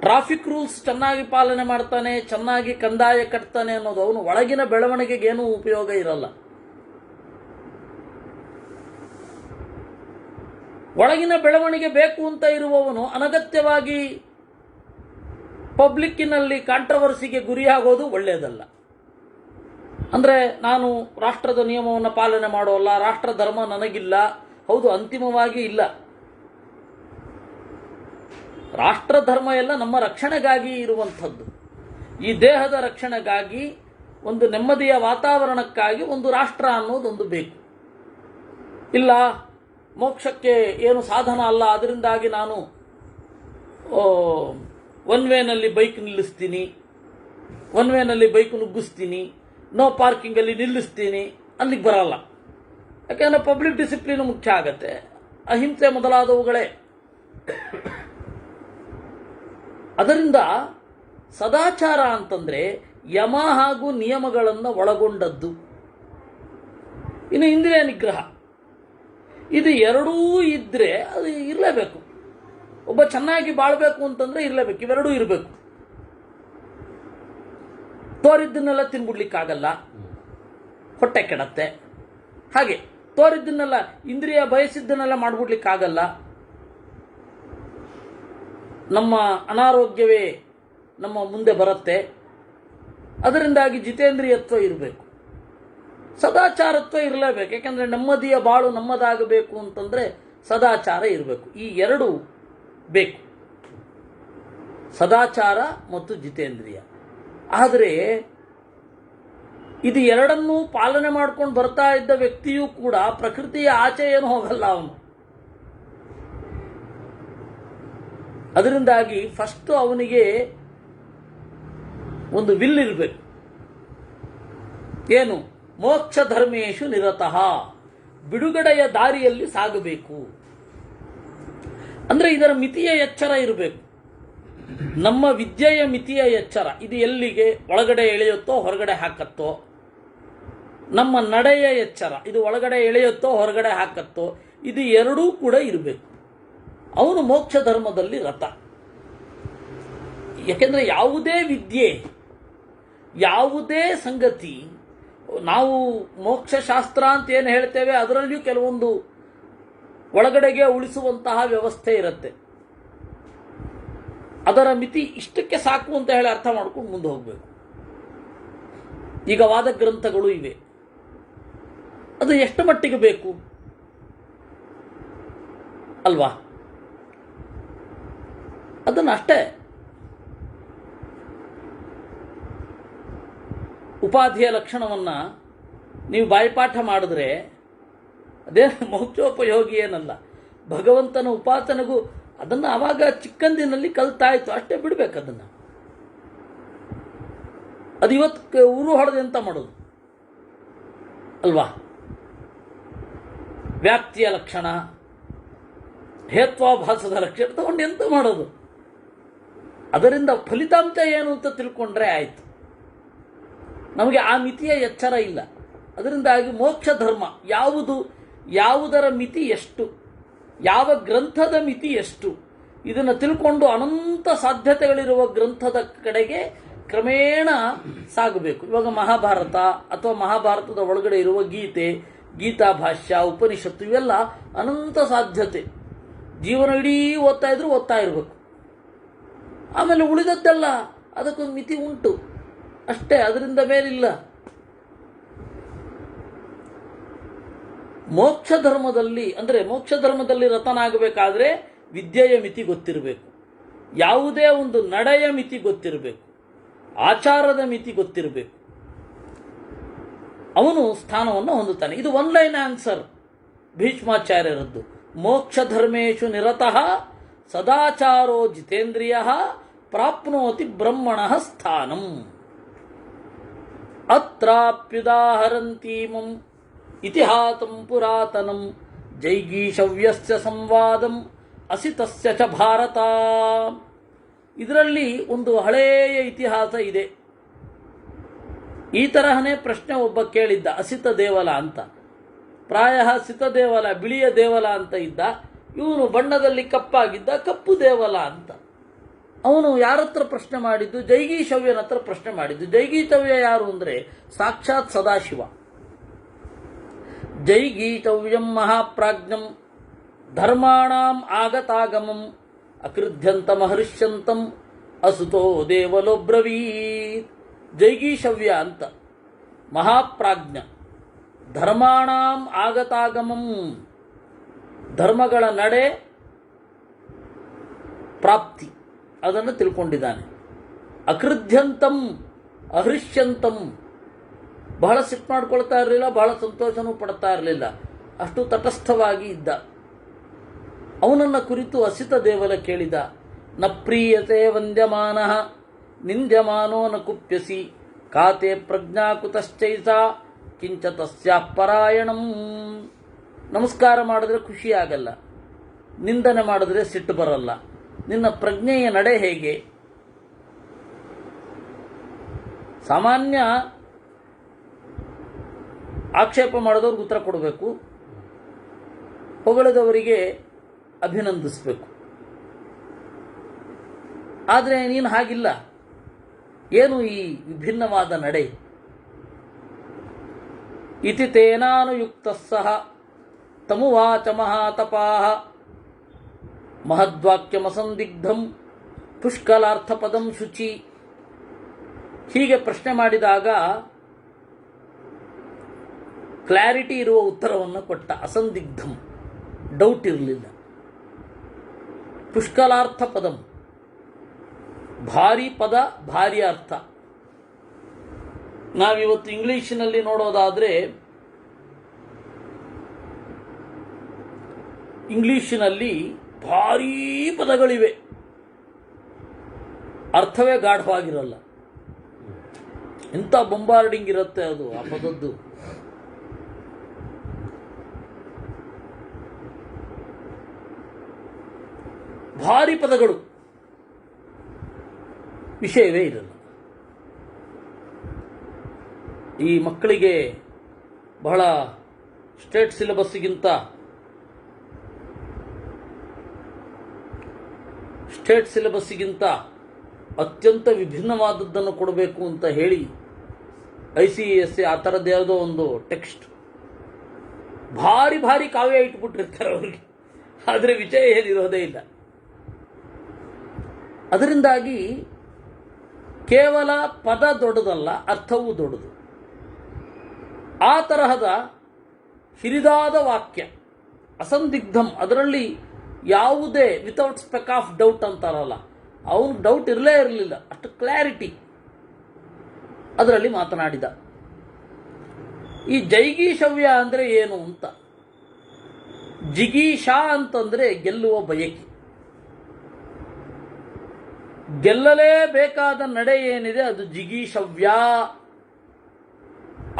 ಟ್ರಾಫಿಕ್ ರೂಲ್ಸ್ ಚೆನ್ನಾಗಿ ಪಾಲನೆ ಮಾಡ್ತಾನೆ, ಚೆನ್ನಾಗಿ ಕಂದಾಯ ಕಟ್ತಾನೆ ಅನ್ನೋದು ಅವನು ಒಳಗಿನ ಬೆಳವಣಿಗೆಗೆ ಏನೂ ಉಪಯೋಗ ಇರಲ್ಲ. ಒಳಗಿನ ಬೆಳವಣಿಗೆ ಬೇಕು ಅಂತ ಇರುವವನು ಅನಗತ್ಯವಾಗಿ ಪಬ್ಲಿಕ್ಕಿನಲ್ಲಿ ಕಾಂಟ್ರವರ್ಸಿಗೆ ಗುರಿಯಾಗೋದು ಒಳ್ಳೆಯದಲ್ಲ. ಅಂದರೆ ನಾನು ರಾಷ್ಟ್ರದ ನಿಯಮವನ್ನು ಪಾಲನೆ ಮಾಡೋಲ್ಲ, ರಾಷ್ಟ್ರ ಧರ್ಮ ನನಗಿಲ್ಲ. ಹೌದು, ಅಂತಿಮವಾಗಿ ಇಲ್ಲ. ರಾಷ್ಟ್ರ ಧರ್ಮ ಎಲ್ಲ ನಮ್ಮ ರಕ್ಷಣೆಗಾಗಿ ಇರುವಂಥದ್ದು. ಈ ದೇಹದ ರಕ್ಷಣೆಗಾಗಿ, ಒಂದು ನೆಮ್ಮದಿಯ ವಾತಾವರಣಕ್ಕಾಗಿ ಒಂದು ರಾಷ್ಟ್ರ ಅನ್ನೋದೊಂದು ಬೇಕು. ಇಲ್ಲ, ಮೋಕ್ಷಕ್ಕೆ ಏನು ಸಾಧನ ಅಲ್ಲ, ಅದರಿಂದಾಗಿ ನಾನು ಒನ್ ವೇನಲ್ಲಿ ಬೈಕ್ ನಿಲ್ಲಿಸ್ತೀನಿ, ಒನ್ ವೇನಲ್ಲಿ ಬೈಕ್ ನುಗ್ಗಿಸ್ತೀನಿ, ನೋ ಪಾರ್ಕಿಂಗಲ್ಲಿ ನಿಲ್ಲಿಸ್ತೀನಿ, ಅಲ್ಲಿಗೆ ಬರಲ್ಲ. ಯಾಕೆಂದರೆ ಪಬ್ಲಿಕ್ ಡಿಸಿಪ್ಲಿನ್ ಮುಖ್ಯ ಆಗತ್ತೆ, ಅಹಿಂಸೆ ಮೊದಲಾದವುಗಳೇ. ಅದರಿಂದ ಸದಾಚಾರ ಅಂತಂದರೆ ಯಮ ಹಾಗೂ ನಿಯಮಗಳನ್ನು ಒಳಗೊಂಡದ್ದು. ಇನ್ನು ಇಂದ್ರಿಯ ನಿಗ್ರಹ, ಇದು ಎರಡೂ ಇದ್ದರೆ ಅದು ಇರಲೇಬೇಕು. ಒಬ್ಬ ಚೆನ್ನಾಗಿ ಬಾಳಬೇಕು ಅಂತಂದರೆ ಇರಲೇಬೇಕು, ಇವೆರಡೂ ಇರಬೇಕು. ತೋರಿದ್ದನ್ನೆಲ್ಲ ತಿನ್ಬಿಡ್ಲಿಕ್ಕಾಗಲ್ಲ, ಹೊಟ್ಟೆ ಕೆಡತ್ತೆ. ಹಾಗೆ ತೋರಿದ್ದನ್ನೆಲ್ಲ, ಇಂದ್ರಿಯ ಬಯಸಿದ್ದನ್ನೆಲ್ಲ ಮಾಡಿಬಿಡ್ಲಿಕ್ಕಾಗಲ್ಲ. ನಮ್ಮ ಅನಾರೋಗ್ಯವೇ ನಮ್ಮ ಮುಂದೆ ಬರುತ್ತೆ. ಅದರಿಂದಾಗಿ ಜಿತೇಂದ್ರಿಯತ್ವ ಇರಬೇಕು, ಸದಾಚಾರತ್ವ ಇರಲೇಬೇಕು. ಯಾಕೆಂದರೆ ನೆಮ್ಮದಿಯ ಬಾಳು ನಮ್ಮದಾಗಬೇಕು ಅಂತಂದರೆ ಸದಾಚಾರ ಇರಬೇಕು. ಈ ಎರಡು ಬೇಕು, ಸದಾಚಾರ ಮತ್ತು ಜಿತೇಂದ್ರಿಯ. ಆದರೆ ಇದು ಎರಡನ್ನೂ ಪಾಲನೆ ಮಾಡ್ಕೊಂಡು ಬರ್ತಾ ಇದ್ದ ವ್ಯಕ್ತಿಯೂ ಕೂಡ ಪ್ರಕೃತಿಯ ಆಚೆ ಏನು ಹೋಗಲ್ಲ ಅವನು. ಅದರಿಂದಾಗಿ ಫಸ್ಟ್ ಅವನಿಗೆ ಒಂದು ವಿಲ್ ಇರಬೇಕು. ಏನು? ಮೋಕ್ಷ ಧರ್ಮೇಶು ನಿರತಃ, ಬಿಡುಗಡೆಯ ದಾರಿಯಲ್ಲಿ ಸಾಗಬೇಕು. ಅಂದರೆ ಇದರ ಮಿತಿಯ ಎಚ್ಚರ ಇರಬೇಕು. ನಮ್ಮ ವಿದ್ಯೆಯ ಮಿತಿಯ ಎಚ್ಚರ, ಇದು ಎಲ್ಲಿಗೆ ಒಳಗಡೆ ಎಳೆಯುತ್ತೋ ಹೊರಗಡೆ ಹಾಕತ್ತೋ. ನಮ್ಮ ನಡೆಯ ಎಚ್ಚರ, ಇದು ಒಳಗಡೆ ಎಳೆಯುತ್ತೋ ಹೊರಗಡೆ ಹಾಕತ್ತೋ. ಇದು ಎರಡೂ ಕೂಡ ಇರಬೇಕು. ಅವನು ಮೋಕ್ಷ ಧರ್ಮದಲ್ಲಿ ರಥ. ಯಾಕೆಂದರೆ ಯಾವುದೇ ವಿದ್ಯೆ, ಯಾವುದೇ ಸಂಗತಿ, ನಾವು ಮೋಕ್ಷಶಾಸ್ತ್ರ ಅಂತ ಏನು ಹೇಳ್ತೇವೆ ಅದರಲ್ಲಿಯೂ ಕೆಲವೊಂದು ಒಳಗಡೆಗೆ ಉಳಿಸುವಂತಹ ವ್ಯವಸ್ಥೆ ಇರುತ್ತೆ. ಅದರ ಮಿತಿ ಇಷ್ಟಕ್ಕೆ ಸಾಕು ಅಂತ ಹೇಳಿ ಅರ್ಥ ಮಾಡ್ಕೊಂಡು ಮುಂದೆ ಹೋಗಬೇಕು. ಈಗ ವಾದ ಗ್ರಂಥಗಳು ಇವೆ, ಅದು ಎಷ್ಟು ಮಟ್ಟಿಗೆ ಬೇಕು ಅಲ್ವಾ? ಅದನ್ನು ಅಷ್ಟೇ. ಉಪಾಧಿಯ ಲಕ್ಷಣವನ್ನು ನೀವು ಬಾಯಿಪಾಠ ಮಾಡಿದ್ರೆ ಅದೇ ಮೋಕ್ಷೋಪಯೋಗಿ ಏನಲ್ಲ. ಭಗವಂತನ ಉಪಾಸನೆಗೂ ಅದನ್ನು ಆವಾಗ ಚಿಕ್ಕಂದಿನಲ್ಲಿ ಕಲ್ತಾಯಿತು, ಅಷ್ಟೇ ಬಿಡಬೇಕು ಅದನ್ನು. ಅದು ಇವತ್ತು ಊರು ಹೊಡೆದು ಎಂತ ಮಾಡೋದು ಅಲ್ವಾ? ವ್ಯಾಪ್ತಿಯ ಲಕ್ಷಣ, ಹೇತ್ವಾಭಾಸದ ಲಕ್ಷಣ ತಗೊಂಡು ಎಂತ ಮಾಡೋದು? ಅದರಿಂದ ಫಲಿತಾಂಶ ಏನು ಅಂತ ತಿಳ್ಕೊಂಡ್ರೆ ಆಯಿತು. ನಮಗೆ ಆ ಮಿತಿಯ ಎಚ್ಚರ ಇಲ್ಲ. ಅದರಿಂದಾಗಿ ಮೋಕ್ಷ ಧರ್ಮ ಯಾವುದು, ಯಾವುದರ ಮಿತಿ ಎಷ್ಟು, ಯಾವ ಗ್ರಂಥದ ಮಿತಿ ಎಷ್ಟು, ಇದನ್ನು ತಿಳ್ಕೊಂಡು ಅನಂತ ಸಾಧ್ಯತೆಗಳಿರುವ ಗ್ರಂಥದ ಕಡೆಗೆ ಕ್ರಮೇಣ ಸಾಗಬೇಕು. ಇವಾಗ ಮಹಾಭಾರತ ಅಥವಾ ಮಹಾಭಾರತದ ಒಳಗಡೆ ಇರುವ ಗೀತೆ, ಗೀತಾ ಭಾಷ್ಯ, ಉಪನಿಷತ್ತು ಇವೆಲ್ಲ ಅನಂತ ಸಾಧ್ಯತೆ. ಜೀವನ ಇಡೀ ಓದ್ತಾ ಇದ್ರು ಓದ್ತಾ ಇರಬೇಕು. ಆಮೇಲೆ ಉಳಿದದ್ದೆಲ್ಲ ಅದಕ್ಕೊಂದು ಮಿತಿ ಉಂಟು ಅಷ್ಟೇ, ಅದರಿಂದ ಮೇಲಿಲ್ಲ. ಮೋಕ್ಷ ಧರ್ಮದಲ್ಲಿ ಅಂದರೆ ಮೋಕ್ಷ ಧರ್ಮದಲ್ಲಿ ರತನಾಗಬೇಕಾದ್ರೆ ವಿದ್ಯೆಯ ಮಿತಿ ಗೊತ್ತಿರಬೇಕು, ಯಾವುದೇ ಒಂದು ನಡೆಯ ಮಿತಿ ಗೊತ್ತಿರಬೇಕು, ಆಚಾರದ ಮಿತಿ ಗೊತ್ತಿರಬೇಕು. ಅವನು ಸ್ಥಾನವನ್ನು ಹೊಂದುತ್ತಾನೆ. ಇದು ಒನ್ ಲೈನ್ ಆನ್ಸರ್ ಭೀಷ್ಮಾಚಾರ್ಯರದ್ದು. ಮೋಕ್ಷ ಧರ್ಮೇಶು ನಿರತಃ ಸದಾಚಾರೋ ಜಿತೇಂದ್ರಿಯ ಪ್ರಾಪ್ನೋತಿ ಬ್ರಹ್ಮಣಃ ಸ್ಥಾನಂ. ಅತ್ರಾಪ್ಯುದಾಹರಂತೀಮಂ ಇತಿಹಾಸಂ ಪುರಾತನಂ ಜೈಗೀಷವ್ಯಸ್ಯ ಸಂವಾದಂ ಅಸಿತಸ್ಯ ಚ ಭಾರತ. ಇದರಲ್ಲಿ ಒಂದು ಹಳೆಯ ಇತಿಹಾಸ ಇದೆ. ಈ ತರಹನೇ ಪ್ರಶ್ನೆ ಒಬ್ಬ ಕೇಳಿದ್ದ, ಅಸಿತ ದೇವಲ ಅಂತ. ಪ್ರಾಯ ಸಿತ ದೇವಲ, ಬಿಳಿಯ ದೇವಲ ಅಂತ ಇದ್ದ. ಇವನು ಬಣ್ಣದಲ್ಲಿ ಕಪ್ಪಾಗಿದ್ದ, ಕಪ್ಪು ದೇವಲ ಅಂತ. ಅವನು ಯಾರತ್ರ ಪ್ರಶ್ನೆ ಮಾಡಿದ್ದು? ಜೈಗೀಷವ್ಯನ ಹತ್ರ ಪ್ರಶ್ನೆ ಮಾಡಿದ್ದು. ಜೈಗೀಷವ್ಯ ಯಾರು ಅಂದರೆ ಸಾಕ್ಷಾತ್ ಸದಾಶಿವ. ಜೈಗೀಷವ್ಯಂ ಮಹಾಪ್ರಾಜ್ಞಂ ಧರ್ಮಾಣಾಂ ಆಗತಾಗಮಂ ಅಕೃಧ್ಯಂತ ಮಹರ್ಷ್ಯಂತಂ ಅಸುತೋ ದೇವಲೋ ಬ್ರವೀತ್. ಜೈಗೀಷವ್ಯ ಅಂತ ಮಹಾಪ್ರಾಜ್ಞ, ಧರ್ಮಾಣಾಂ ಆಗತಾಗಮಂ, ಧರ್ಮಗಳ ನಡೆ ಪ್ರಾಪ್ತಿ ಅದನ್ನು ತಿಳ್ಕೊಂಡಿದ್ದಾನೆ. ಅಕೃಧ್ಯಂತಂ ಅಹೃಷ್ಯಂತಂ, ಬಹಳ ಸಿಟ್ಟು ಮಾಡ್ಕೊಳ್ತಾ ಇರಲಿಲ್ಲ, ಬಹಳ ಸಂತೋಷನೂ ಪಡ್ತಾ ಇರಲಿಲ್ಲ, ಅಷ್ಟು ತಟಸ್ಥವಾಗಿ ಇದ್ದ. ಅವನನ್ನು ಕುರಿತು ಅಸಿತ ದೇವಲ ಕೇಳಿದ, ನ ಪ್ರೀಯತೆ ವಂದ್ಯಮಾನಃ ನಿಂದ್ಯಮಾನೋ ನ ಕುಪ್ಯಸಿ ಕಾತೆ ಪ್ರಜ್ಞಾ ಕುತಶ್ಚೈಸ ಕಿಂಚ ತಸ್ಯಾಃ ಪರಾಯಣಂ. ನಮಸ್ಕಾರ ಮಾಡಿದ್ರೆ ಖುಷಿಯಾಗಲ್ಲ, ನಿಂದನೆ ಮಾಡಿದ್ರೆ ಸಿಟ್ಟು ಬರಲ್ಲ. ನಿನ್ನ ಪ್ರಜ್ಞೆಯ ನಡೆ ಹೇಗೆ? ಸಾಮಾನ್ಯ ಆಕ್ಷೇಪ ಮಾಡಿದವ್ರಿಗೆ ಉತ್ತರ ಕೊಡಬೇಕು, ಹೊಗಳಿದವರಿಗೆ ಅಭಿನಂದಿಸಬೇಕು. ಆದರೆ ನೀನು ಹಾಗಿಲ್ಲ. ಏನು ಈ ವಿಭಿನ್ನವಾದ ನಡೆ? ಇತಿ ತೇನಾನುಯುಕ್ತಃ ಸಹ ತಮುವಾಚ ಮಹಾತಪಾಃ ಮಹದ್ವಾಕ್ಯಮಸಂದಿಗ್ಧಂ ಪುಷ್ಕಲಾರ್ಥಪದಂ ಶುಚಿ. ಹೀಗೆ ಪ್ರಶ್ನೆ ಮಾಡಿದಾಗ ಕ್ಲಾರಿಟಿ ಇರುವ ಉತ್ತರವನ್ನು ಕೊಟ್ಟ. ಅಸಂದಿಗ್ಧಂ, ಡೌಟ್ ಇರಲಿಲ್ಲ. ಪುಷ್ಕಲಾರ್ಥ ಪದಂ, ಭಾರಿ ಪದ, ಭಾರಿ ಅರ್ಥ. ನಾವಿವತ್ತು ಇಂಗ್ಲಿಷಿನಲ್ಲಿ ನೋಡೋದಾದರೆ, ಇಂಗ್ಲಿಷಿನಲ್ಲಿ ಭಾರೀ ಪದಗಳಿವೆ, ಅರ್ಥವೇ ಗಾಢವಾಗಿರಲ್ಲ. ಇಂಥ ಬೊಂಬಾರ್ಡಿಂಗ್ ಇರುತ್ತೆ ಅದು ಆ ಪದದ್ದು. ಭಾರಿ ಪದಗಳು, ವಿಷಯವೇ ಇರಲ್ಲ. ಈ ಮಕ್ಕಳಿಗೆ ಬಹಳ ಸ್ಟೇಟ್ ಸಿಲೆಬಸ್ಗಿಂತ ಅತ್ಯಂತ ವಿಭಿನ್ನವಾದದ್ದನ್ನು ಕೊಡಬೇಕು ಅಂತ ಹೇಳಿ ICSE ಆ ಥರದ್ದು ಯಾವುದೋ ಒಂದು ಟೆಕ್ಸ್ಟ್ ಭಾರಿ ಭಾರಿ ಕಾವ್ಯ ಇಟ್ಬಿಟ್ಟಿರ್ತಾರೆ ಅವ್ರಿಗೆ, ಆದರೆ ವಿಷಯ ಏನಿರೋದೇ ಇಲ್ಲ. ಅದರಿಂದಾಗಿ ಕೇವಲ ಪದ ದೊಡ್ಡದಲ್ಲ, ಅರ್ಥವೂ ದೊಡ್ಡದು. ಆ ತರಹದ ಹಿರಿದಾದ ವಾಕ್ಯ ಅಸಂದಿಗ್ಧಂ, ಅದರಲ್ಲಿ ಯಾವುದೇ ವಿತೌಟ್ ಸ್ಪೆಕ್ ಆಫ್ ಡೌಟ್ ಅಂತಾರಲ್ಲ, ಅವನು ಡೌಟ್ ಇರಲೇ ಇರಲಿಲ್ಲ, ಅಷ್ಟು ಕ್ಲಾರಿಟಿ ಅದರಲ್ಲಿ ಮಾತನಾಡಿದ. ಈ ಜೈಗೀಷವ್ಯ ಅಂದರೆ ಏನು ಅಂತ. ಜಿಗೀಷಾ ಅಂತಂದರೆ ಗೆಲ್ಲುವ ಬಯಕೆ, ಗೆಲ್ಲಲೇಬೇಕಾದ ನಡೆ ಏನಿದೆ ಅದು ಜಿಗೀಷವ್ಯ.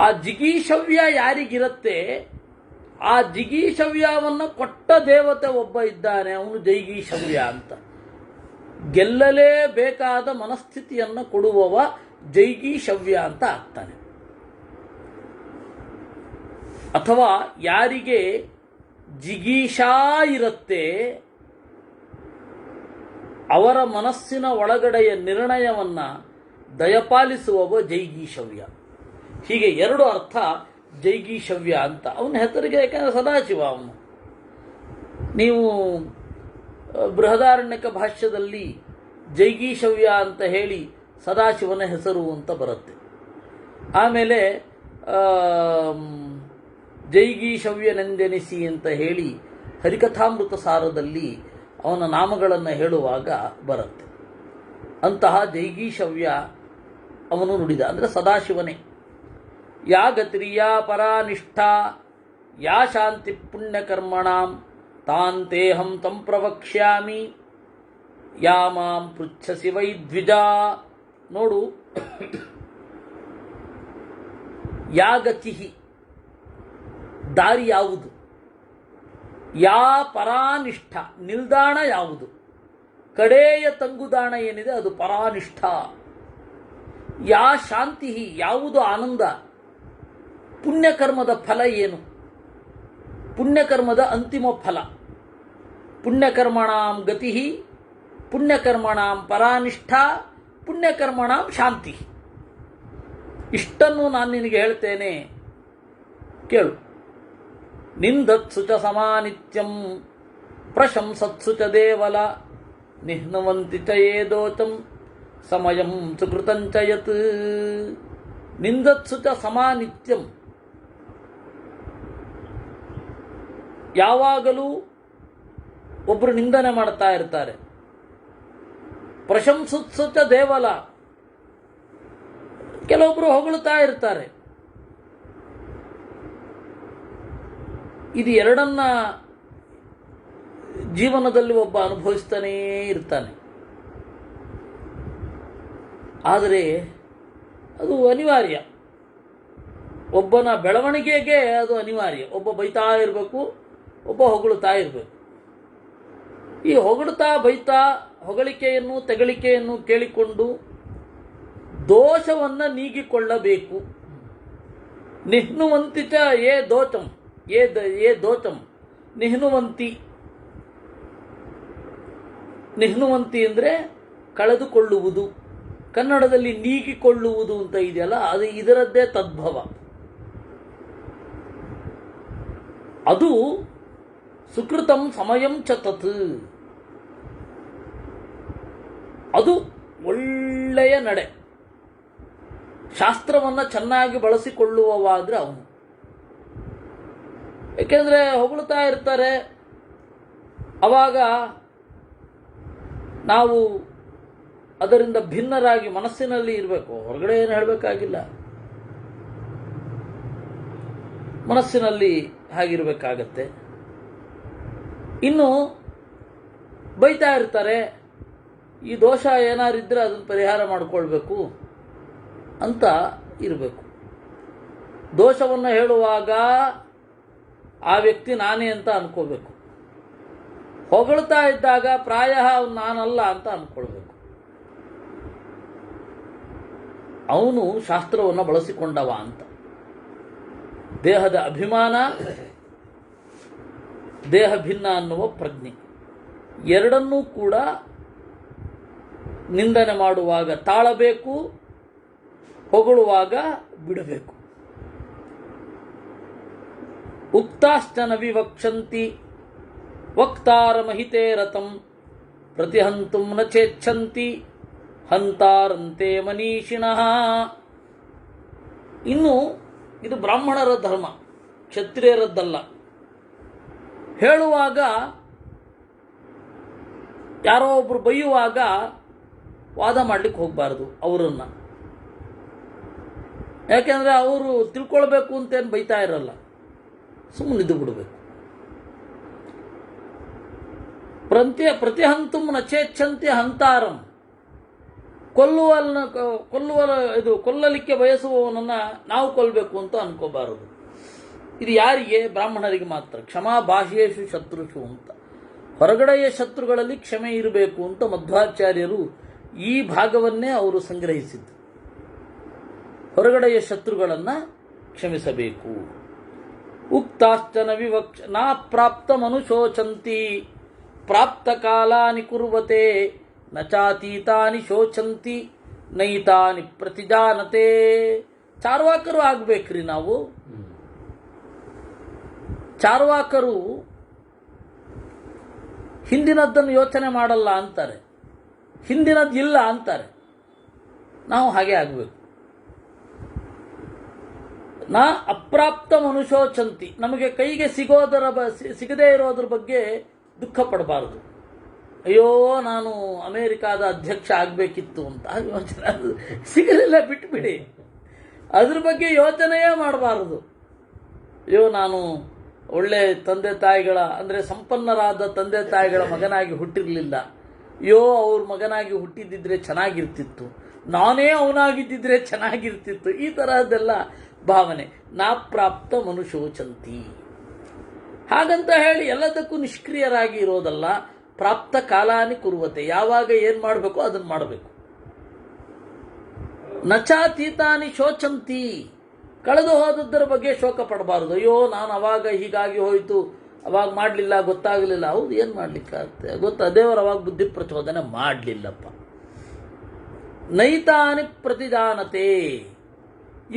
ಆ ಜಿಗೀಷವ್ಯ ಯಾರಿಗಿರುತ್ತೆ, ಆ ಜಿಗೀಷವ್ಯವನ್ನು ಕೊಟ್ಟ ದೇವತೆ ಒಬ್ಬ ಇದ್ದಾನೆ, ಅವನು ಜೈಗೀಷವ್ಯ ಅಂತ. ಗೆಲ್ಲಲೇಬೇಕಾದ ಮನಸ್ಥಿತಿಯನ್ನು ಕೊಡುವವ ಜೈಗೀಷವ್ಯ ಅಂತ ಆಗ್ತಾನೆ. ಅಥವಾ ಯಾರಿಗೆ ಜಿಗೀಷಾ ಇರುತ್ತೆ ಅವರ ಮನಸ್ಸಿನ ಒಳಗಡೆಯ ನಿರ್ಣಯವನ್ನ ದಯಪಾಲಿಸುವವ ಜೈಗೀಷವ್ಯ. ಹೀಗೆ ಎರಡು ಅರ್ಥ ಜೈಗೀಷವ್ಯ ಅಂತ. ಅವನ ಹೆಸರಿಗೆ ಯಾಕಂದ್ರೆ ಸದಾಶಿವ ಅವನು. ನೀವು ಬೃಹದಾರಣ್ಯಕ ಭಾಷ್ಯದಲ್ಲಿ ಜೈಗೀಷವ್ಯ ಅಂತ ಹೇಳಿ ಸದಾಶಿವನ ಹೆಸರು ಅಂತ ಬರುತ್ತೆ. ಆಮೇಲೆ ಜೈಗೀಷವ್ಯನೆಂದೆನಿಸಿ ಅಂತ ಹೇಳಿ ಹರಿಕಥಾಮೃತ ಸಾರದಲ್ಲಿ ಅವನ ನಾಮಗಳನ್ನು ಹೇಳುವಾಗ ಬರುತ್ತೆ. ಅಂತಹ ಜೈಗೀಷವ್ಯ ಅವನು ನುಡಿದ, ಅಂದರೆ ಸದಾಶಿವನೇ. ಯಾ ಗತಿರ್ಯಾ ಪರಾನಿಷ್ಠಾ ಯಾ ಶಾಂತಿ ಪುಣ್ಯಕರ್ಮಣಾಂ ತಾಂತೇಹಂ ತಂ ಪ್ರವಕ್ಷ್ಯಾಮಿ ಯಾ ಮಾಂ ಪೃಚ್ಛಸಿ ವೈ ದ್ವಿಜಾ. ನೋಡು, ಯಾ ಗತಿ, ದಾರಿ ಯಾವುದು, ಯಾ ಪರಾನಿಷ್ಠ, ನಿಲ್ದಾಣ ಯಾವುದು, ಕಡೆಯ ತಂಗುದಾಣ ಏನಿದೆ ಅದು ಪರಾನಿಷ್ಠ. ಯಾ ಶಾಂತಿ, ಯಾವುದು ಆನಂದ, ಪುಣ್ಯಕರ್ಮದ ಫಲ ಏನು, ಪುಣ್ಯಕರ್ಮದ ಅಂತಿಮ ಫಲ. ಪುಣ್ಯಕರ್ಮಣಾಂ ಗತಿ, ಪುಣ್ಯಕರ್ಮಣಾಂ ಪರಾನಿಷ್ಠ, ಪುಣ್ಯಕರ್ಮಣಾಂ ಶಾಂತಿ. ಇಷ್ಟನ್ನು ನಾನು ನಿನಗೆ ಹೇಳ್ತೇನೆ, ಕೇಳು. ನಿಂದತ್ಸು ಚ ಸಮಾನಿತ್ಯಂ ಪ್ರಶಂಸತ್ಸು ಚ ದೇವಲ ನಿಹ್ನುವಂತಿ ಚ ಏದೋಚಂ ಸಮಯಂ ಸುಕೃತಂಚ ಯತ್. ನಿಂದತ್ಸು ಚ ಸಮಾನಿತ್ಯಂ, ಯಾವಾಗಲೂ ಒಬ್ಬರು ನಿಂದನೆ ಮಾಡ್ತಾ ಇರ್ತಾರೆ. ಪ್ರಶಂಸತ್ಸು ಚ ದೇವಲ, ಕೆಲವೊಬ್ಬರು ಹೊಗಳುತ್ತಾ ಇರ್ತಾರೆ. ಇದು ಎರಡನ್ನ ಜೀವನದಲ್ಲಿ ಒಬ್ಬ ಅನುಭವಿಸ್ತಾನೇ ಇರ್ತಾನೆ. ಆದರೆ ಅದು ಅನಿವಾರ್ಯ, ಒಬ್ಬನ ಬೆಳವಣಿಗೆಗೆ ಅದು ಅನಿವಾರ್ಯ. ಒಬ್ಬ ಬೈತಾ ಇರಬೇಕು, ಒಬ್ಬ ಹೊಗಳುತ್ತಾ ಇರಬೇಕು. ಈ ಹೊಗಳುತ್ತಾ ಬೈತಾ ಹೊಗಳಿಕೆಯನ್ನು ತೆಗಳಿಕೆಯನ್ನು ಕೇಳಿಕೊಂಡು ದೋಷವನ್ನು ನೀಗಿಕೊಳ್ಳಬೇಕು. ನಿಹ್ನುವಂತಿತ ಏ ದೋಚಂ ಏ ದೋಚಂ ನಿಹ್ನುವಂತಿ. ನಿಹ್ನುವಂತಿ ಅಂದರೆ ಕಳೆದುಕೊಳ್ಳುವುದು. ಕನ್ನಡದಲ್ಲಿ ನೀಗಿಕೊಳ್ಳುವುದು ಅಂತ ಇದೆಯಲ್ಲ, ಅದು ಇದರದ್ದೇ ತದ್ಭವ. ಅದು ಸುಕೃತಂ ಸಮಯಂ ಚ ತತ್. ಅದು ಒಳ್ಳೆಯ ನಡೆ. ಶಾಸ್ತ್ರವನ್ನು ಚೆನ್ನಾಗಿ ಬಳಸಿಕೊಳ್ಳುವವಾದ್ರೆ ಅವನು. ಏಕೆಂದರೆ ಹೊಗಳುತ್ತಾ ಇರ್ತಾರೆ, ಅವಾಗ ನಾವು ಅದರಿಂದ ಭಿನ್ನರಾಗಿ ಮನಸ್ಸಿನಲ್ಲಿ ಇರಬೇಕು. ಹೊರಗಡೆ ಏನು ಹೇಳಬೇಕಾಗಿಲ್ಲ, ಮನಸ್ಸಿನಲ್ಲಿ ಹಾಗಿರಬೇಕಾಗತ್ತೆ. ಇನ್ನು ಬೈತಾ ಇರ್ತಾರೆ, ಈ ದೋಷ ಏನಾರಿದ್ರೆ ಅದನ್ನು ಪರಿಹಾರ ಮಾಡಿಕೊಳ್ಬೇಕು ಅಂತ ಇರಬೇಕು. ದೋಷವನ್ನು ಹೇಳುವಾಗ ಆ ವ್ಯಕ್ತಿ ನಾನೇ ಅಂತ ಅನ್ಕೋಬೇಕು. ಹೊಗಳ್ತಾ ಇದ್ದಾಗ ಪ್ರಾಯ ನಾನಲ್ಲ ಅಂತ ಅನ್ಕೊಳ್ಬೇಕು. ಅವನು ಶಾಸ್ತ್ರವನ್ನು ಬಳಸಿಕೊಂಡವ ಅಂತ. ದೇಹದ ಅಭಿಮಾನ, ದೇಹ ಭಿನ್ನ ಅನ್ನುವ ಪ್ರಜ್ಞೆ ಎರಡನ್ನೂ ಕೂಡ ನಿಂದನೆ ಮಾಡುವಾಗ ತಾಳಬೇಕು, ಹೊಗಳುವಾಗ ಬಿಡಬೇಕು. ಉಕ್ತಾಶ್ಚನ ವಿವಕ್ಷಂತಿ ವಕ್ತಾರಮಹಿತೇ ರತಂ ಪ್ರತಿಹಂತುಂ ನ ಚೇಚ್ಛಂತಿ ಹಂತಾರಂತೆ ಮನೀಷಿಣಃ. ಇನ್ನು ಇದು ಬ್ರಾಹ್ಮಣರ ಧರ್ಮ, ಕ್ಷತ್ರಿಯರದ್ದಲ್ಲ. ಹೇಳುವಾಗ ಯಾರೋ ಒಬ್ರು ಬೈಯುವಾಗ ವಾದ ಮಾಡಲಿಕ್ಕೆ ಹೋಗಬಾರ್ದು ಅವರನ್ನು. ಯಾಕೆಂದರೆ ಅವರು ತಿಳ್ಕೊಳ್ಬೇಕು ಅಂತೇನು ಬೈತಾ ಇರಲ್ಲ, ಸುಮ್ಮನಿದ್ದು ಬಿಡಬೇಕು. ಪ್ರತಿಹಂತುಂ ನಚೇಚ್ಛಂತಿ ಹಂತಾರಂ. ಕೊಲ್ಲಲಿಕ್ಕೆ ಬಯಸುವವನನ್ನು ನಾವು ಕೊಲ್ಲಬೇಕು ಅಂತ ಅನ್ಕೋಬಾರದು. ಇದು ಯಾರಿಗೆ? ಬ್ರಾಹ್ಮಣರಿಗೆ ಮಾತ್ರ. ಕ್ಷಮಾ ಬಾಹ್ಯೇಷು ಶತ್ರುಷು ಅಂತ. ಹೊರಗಡೆಯ ಶತ್ರುಗಳಲ್ಲಿ ಕ್ಷಮೆ ಇರಬೇಕು ಅಂತ ಮಧ್ವಾಚಾರ್ಯರು ಈ ಭಾಗವನ್ನೇ ಅವರು ಸಂಗ್ರಹಿಸಿದ್ದು. ಹೊರಗಡೆಯ ಶತ್ರುಗಳನ್ನು ಕ್ಷಮಿಸಬೇಕು. ಉಕ್ತಾಶ್ಚನ ವಿವಕ್ಷ ನಾ ಪ್ರಾಪ್ತ ಮನುಶೋಚಂತಿ ಪ್ರಾಪ್ತ ಕಾಲಾನಿ ಕುರ್ವತೆ ನ ಚಾತೀತಾನಿ ಶೋಚಂತಿ ನೈತಾನಿ ಪ್ರತಿಜಾನತೆ. ಚಾರ್ವಾಕರು ಆಗ್ಬೇಕ್ರಿ ನಾವು. ಚಾರ್ವಾಕರು ಹಿಂದಿನದ್ದನ್ನು ಯೋಚನೆ ಮಾಡಲ್ಲ ಅಂತಾರೆ, ಹಿಂದಿನದ್ದು ಇಲ್ಲ ಅಂತಾರೆ. ನಾವು ಹಾಗೆ ಆಗಬೇಕು. ನಾ ಅಪ್ರಾಪ್ತ ಮನುಷ್ಯೋಚಂತಿ. ನಮಗೆ ಕೈಗೆ ಸಿಗದೇ ಇರೋದ್ರ ಬಗ್ಗೆ ದುಃಖ ಪಡಬಾರದು. ಅಯ್ಯೋ ನಾನು ಅಮೇರಿಕಾದ ಅಧ್ಯಕ್ಷ ಆಗಬೇಕಿತ್ತು ಅಂತ ಯೋಚನೆ, ಸಿಗಲಿಲ್ಲ ಬಿಟ್ಟುಬಿಡಿ, ಅದ್ರ ಬಗ್ಗೆ ಯೋಚನೆಯೇ ಮಾಡಬಾರದು. ಅಯ್ಯೋ ನಾನು ಒಳ್ಳೆ ತಂದೆ ತಾಯಿಗಳ ಅಂದರೆ ಸಂಪನ್ನರಾದ ತಂದೆ ತಾಯಿಗಳ ಮಗನಾಗಿ ಹುಟ್ಟಿರಲಿಲ್ಲ, ಅಯ್ಯೋ ಅವ್ರ ಮಗನಾಗಿ ಹುಟ್ಟಿದ್ದಿದ್ರೆ ಚೆನ್ನಾಗಿರ್ತಿತ್ತು, ನಾನೇ ಅವನಾಗಿದ್ದಿದ್ರೆ ಚೆನ್ನಾಗಿರ್ತಿತ್ತು, ಈ ತರಹದ್ದೆಲ್ಲ ಭಾವನೆ. ನಾ ಪ್ರಾಪ್ತ ಮನುಷ್ಯೋಚಂತಿ. ಹಾಗಂತ ಹೇಳಿ ಎಲ್ಲದಕ್ಕೂ ನಿಷ್ಕ್ರಿಯರಾಗಿ ಇರೋದಲ್ಲ. ಪ್ರಾಪ್ತ ಕಾಲಾನಿ ಕುರುವತೆ. ಯಾವಾಗ ಏನು ಮಾಡಬೇಕು ಅದನ್ನು ಮಾಡಬೇಕು. ನಚಾತೀತಾನಿ ಶೋಚಂತಿ. ಕಳೆದು ಹೋದದ್ದರ ಬಗ್ಗೆ ಶೋಕ ಪಡಬಾರದು. ಅಯ್ಯೋ ನಾನು ಅವಾಗ ಹೀಗಾಗಿ ಹೋಯಿತು, ಅವಾಗ ಮಾಡಲಿಲ್ಲ, ಗೊತ್ತಾಗಲಿಲ್ಲ. ಹೌದು, ಏನು ಮಾಡಲಿಕ್ಕಾಗುತ್ತೆ? ದೇವರು ಅವಾಗ ಬುದ್ಧಿ ಪ್ರಚೋದನೆ ಮಾಡಲಿಲ್ಲಪ್ಪ. ನೈತಾನಿ ಪ್ರತಿಜಾನತೆ.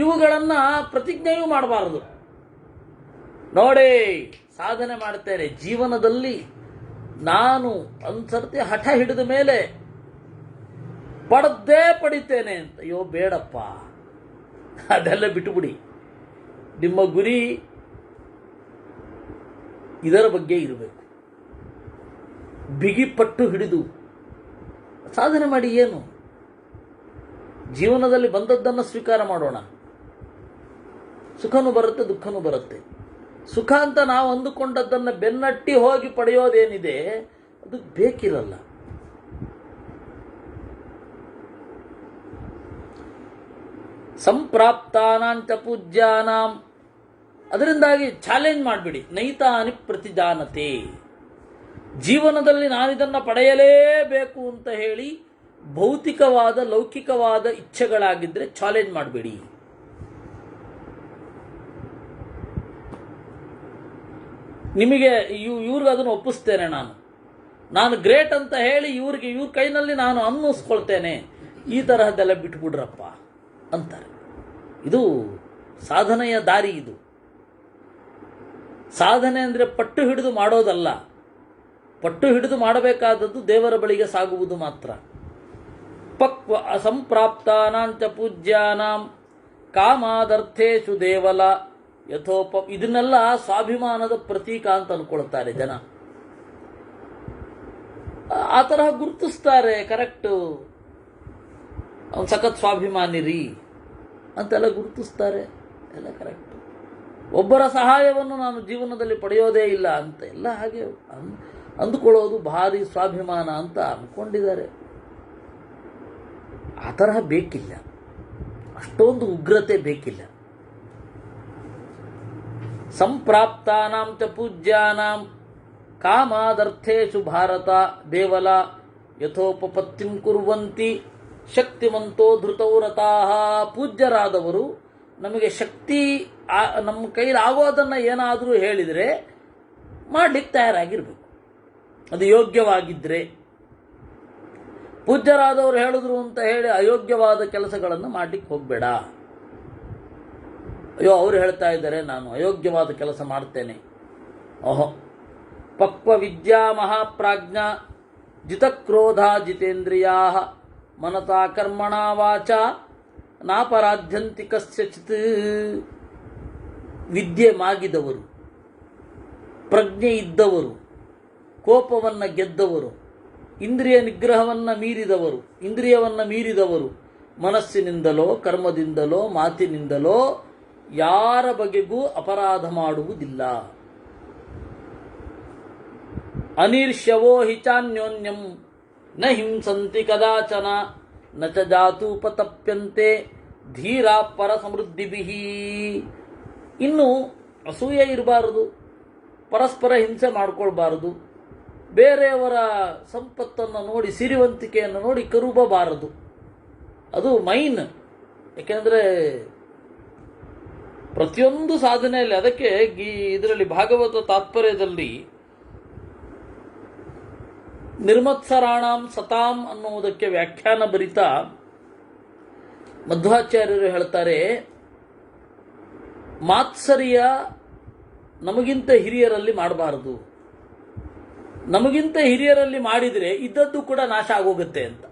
ಇವುಗಳನ್ನು ಪ್ರತಿಜ್ಞೆಯೂ ಮಾಡಬಾರದು. ನೋಡಿ, ಸಾಧನೆ ಮಾಡ್ತೇನೆ ಜೀವನದಲ್ಲಿ, ನಾನು ಒಂದ್ಸರ್ತಿ ಹಠ ಹಿಡಿದ ಮೇಲೆ ಪಡೆದೇ ಪಡಿತೇನೆ ಅಂತ. ಅಯ್ಯೋ ಬೇಡಪ್ಪ, ಅದೆಲ್ಲ ಬಿಟ್ಟುಬಿಡಿ. ನಿಮ್ಮ ಗುರಿ ಇದರ ಬಗ್ಗೆ ಇರಬೇಕು. ಬಿಗಿಪಟ್ಟು ಹಿಡಿದು ಸಾಧನೆ ಮಾಡಿ. ಏನು ಜೀವನದಲ್ಲಿ ಬಂದದ್ದನ್ನು ಸ್ವೀಕಾರ ಮಾಡೋಣ. ಸುಖನೂ ಬರುತ್ತೆ, ದುಃಖನೂ ಬರುತ್ತೆ. ಸುಖ ಅಂತ ನಾವು ಅಂದುಕೊಂಡದ್ದನ್ನು ಬೆನ್ನಟ್ಟಿ ಹೋಗಿ ಪಡೆಯೋದೇನಿದೆ ಅದು ಬೇಕಿರಲ್ಲ. ಸಂಪ್ರಾಪ್ತಾನಾಂಚ ಪೂಜ್ಯಾನಾಂ. ಅದರಿಂದಾಗಿ ಚಾಲೆಂಜ್ ಮಾಡಿಬಿಡಿ. ನೈತಾನಿ ಪ್ರತಿಜಾನತೆ. ಜೀವನದಲ್ಲಿ ನಾನಿದನ್ನು ಪಡೆಯಲೇಬೇಕು ಅಂತ ಹೇಳಿ ಭೌತಿಕವಾದ ಲೌಕಿಕವಾದ ಇಚ್ಛೆಗಳಾಗಿದ್ದರೆ ಚಾಲೆಂಜ್ ಮಾಡಬೇಡಿ. ನಿಮಗೆ ಇವ್ರಿಗೆ ಅದನ್ನು ಒಪ್ಪಿಸ್ತೇನೆ, ನಾನು ಗ್ರೇಟ್ ಅಂತ ಹೇಳಿ ಇವ್ರ ಕೈನಲ್ಲಿ ನಾನು ಅನ್ನಿಸ್ಕೊಳ್ತೇನೆ, ಈ ತರಹದ್ದೆಲ್ಲ ಬಿಟ್ಬಿಡ್ರಪ್ಪ ಅಂತಾರೆ. ಇದು ಸಾಧನೆಯ ದಾರಿ. ಇದು ಸಾಧನೆ ಅಂದರೆ ಪಟ್ಟು ಹಿಡಿದು ಮಾಡೋದಲ್ಲ. ಪಟ್ಟು ಹಿಡಿದು ಮಾಡಬೇಕಾದದ್ದು ದೇವರ ಬಳಿಗೆ ಸಾಗುವುದು ಮಾತ್ರ. ಪಕ್ವ ಅಸಂಪ್ರಾಪ್ತಾನಾಂಚ ಪೂಜ್ಯಾನಾಂ ಕಾಮಾದರ್ಥೇಶು ದೇವಲ ಯಥೋಪ. ಇದನ್ನೆಲ್ಲ ಸ್ವಾಭಿಮಾನದ ಪ್ರತೀಕ ಅಂತ ಅನ್ಕೊಳ್ತಾರೆ ಜನ. ಆ ತರಹ ಗುರುತಿಸ್ತಾರೆ. ಕರೆಕ್ಟು, ಅವನು ಸಖತ್ ಸ್ವಾಭಿಮಾನಿ ರೀ ಅಂತೆಲ್ಲ ಗುರುತಿಸ್ತಾರೆ. ಎಲ್ಲ ಕರೆಕ್ಟು. ಒಬ್ಬರ ಸಹಾಯವನ್ನು ನಾನು ಜೀವನದಲ್ಲಿ ಪಡೆಯೋದೇ ಇಲ್ಲ ಅಂತ ಎಲ್ಲ ಹಾಗೆ ಅಂದುಕೊಳ್ಳೋದು ಭಾರಿ ಸ್ವಾಭಿಮಾನ ಅಂತ ಅಂದ್ಕೊಂಡಿದ್ದಾರೆ. ಆ ತರಹ ಬೇಕಿಲ್ಲ, ಅಷ್ಟೊಂದು ಉಗ್ರತೆ ಬೇಕಿಲ್ಲ. ಸಂಪ್ರಾಪ್ತಾನಾಂ ಚ ಪೂಜ್ಯಾನಾಂ ಕಾಮಾದರ್ಥೇಷು ಭಾರತ ದೇವಲ ಯಥೋಪಪತ್ತಿಂ ಕುರ್ವಂತಿ ಶಕ್ತಿವಂತೋ ಧೃತೌರತಾಃ. ಪೂಜ್ಯರಾದವರು ನಮಗೆ ಶಕ್ತಿ ನಮ್ಮ ಕೈಲಿ ಆಗೋದನ್ನು ಏನಾದರೂ ಹೇಳಿದರೆ ಮಾಡಲಿಕ್ಕೆ ತಯಾರಾಗಿರ್ಬೇಕು, ಅದು ಯೋಗ್ಯವಾಗಿದ್ದರೆ. ಪೂಜ್ಯರಾದವರು ಹೇಳಿದ್ರು ಅಂತ ಹೇಳಿ ಅಯೋಗ್ಯವಾದ ಕೆಲಸಗಳನ್ನು ಮಾಡಲಿಕ್ಕೆ ಹೋಗಬೇಡ. ಅಯ್ಯೋ ಅವರು ಹೇಳ್ತಾ ಇದ್ದಾರೆ ನಾನು ಅಯೋಗ್ಯವಾದ ಕೆಲಸ ಮಾಡ್ತೇನೆ. ಓಹೋ. ಪಕ್ವ ವಿದ್ಯಾ ಮಹಾಪ್ರಾಜ್ಞ ಜಿತಕ್ರೋಧ ಜಿತೇಂದ್ರಿಯಾ ಮನತಾ ಕರ್ಮಣ ವಾಚ ನಾಪರಾಧ್ಯಂತಿ ಕಸ್ಯಚಿತ್. ವಿದ್ಯೆ ಮಾಗಿದವರು, ಪ್ರಜ್ಞೆ ಇದ್ದವರು, ಕೋಪವನ್ನು ಗೆದ್ದವರು, ಇಂದ್ರಿಯ ಇಂದ್ರಿಯವನ್ನು ಮೀರಿದವರು ಮನಸ್ಸಿನಿಂದಲೋ ಕರ್ಮದಿಂದಲೋ ಮಾತಿನಿಂದಲೋ ಯಾರ ಬಗೆಗೂ ಅಪರಾಧ ಮಾಡುವುದಿಲ್ಲ. ಅನಿರ್ಷ್ಯವೋ ಹಿಚಾನ್ಯೋನ್ಯಂ ನ ಹಿಂಸಂತಿ ಕದಾಚನ ನ ಚ ಜಾತೂಪತಪ್ಯಂತೆ ಧೀರಾ ಪರ ಸಮೃದ್ಧಿಭಿಃ. ಇನ್ನು ಅಸೂಯೆ ಇರಬಾರದು, ಪರಸ್ಪರ ಹಿಂಸೆ ಮಾಡಿಕೊಳ್ಬಾರದು, ಬೇರೆಯವರ ಸಂಪತ್ತನ್ನು ನೋಡಿ ಸಿರಿವಂತಿಕೆಯನ್ನು ನೋಡಿ ಕರುಬಬಾರದು. ಅದು ಮೈನ್. ಯಾಕೆಂದರೆ ಪ್ರತಿಯೊಂದು ಸಾಧನೆಯಲ್ಲಿ, ಅದಕ್ಕೆ ಇದರಲ್ಲಿ ಭಾಗವತ ತಾತ್ಪರ್ಯದಲ್ಲಿ ನಿರ್ಮತ್ಸರಾಣಾಂ ಸತಾಂ ಅನ್ನುವುದಕ್ಕೆ ವ್ಯಾಖ್ಯಾನ ಬರಿತಾ ಮಧ್ವಾಚಾರ್ಯರು ಹೇಳ್ತಾರೆ, ಮಾತ್ಸರ್ಯ ನಮಗಿಂತ ಹಿರಿಯರಲ್ಲಿ ಮಾಡಬಾರದು. ನಮಗಿಂತ ಹಿರಿಯರಲ್ಲಿ ಮಾಡಿದರೆ ಇದ್ದದ್ದು ಕೂಡ ನಾಶ ಆಗೋಗುತ್ತೆ ಅಂತ.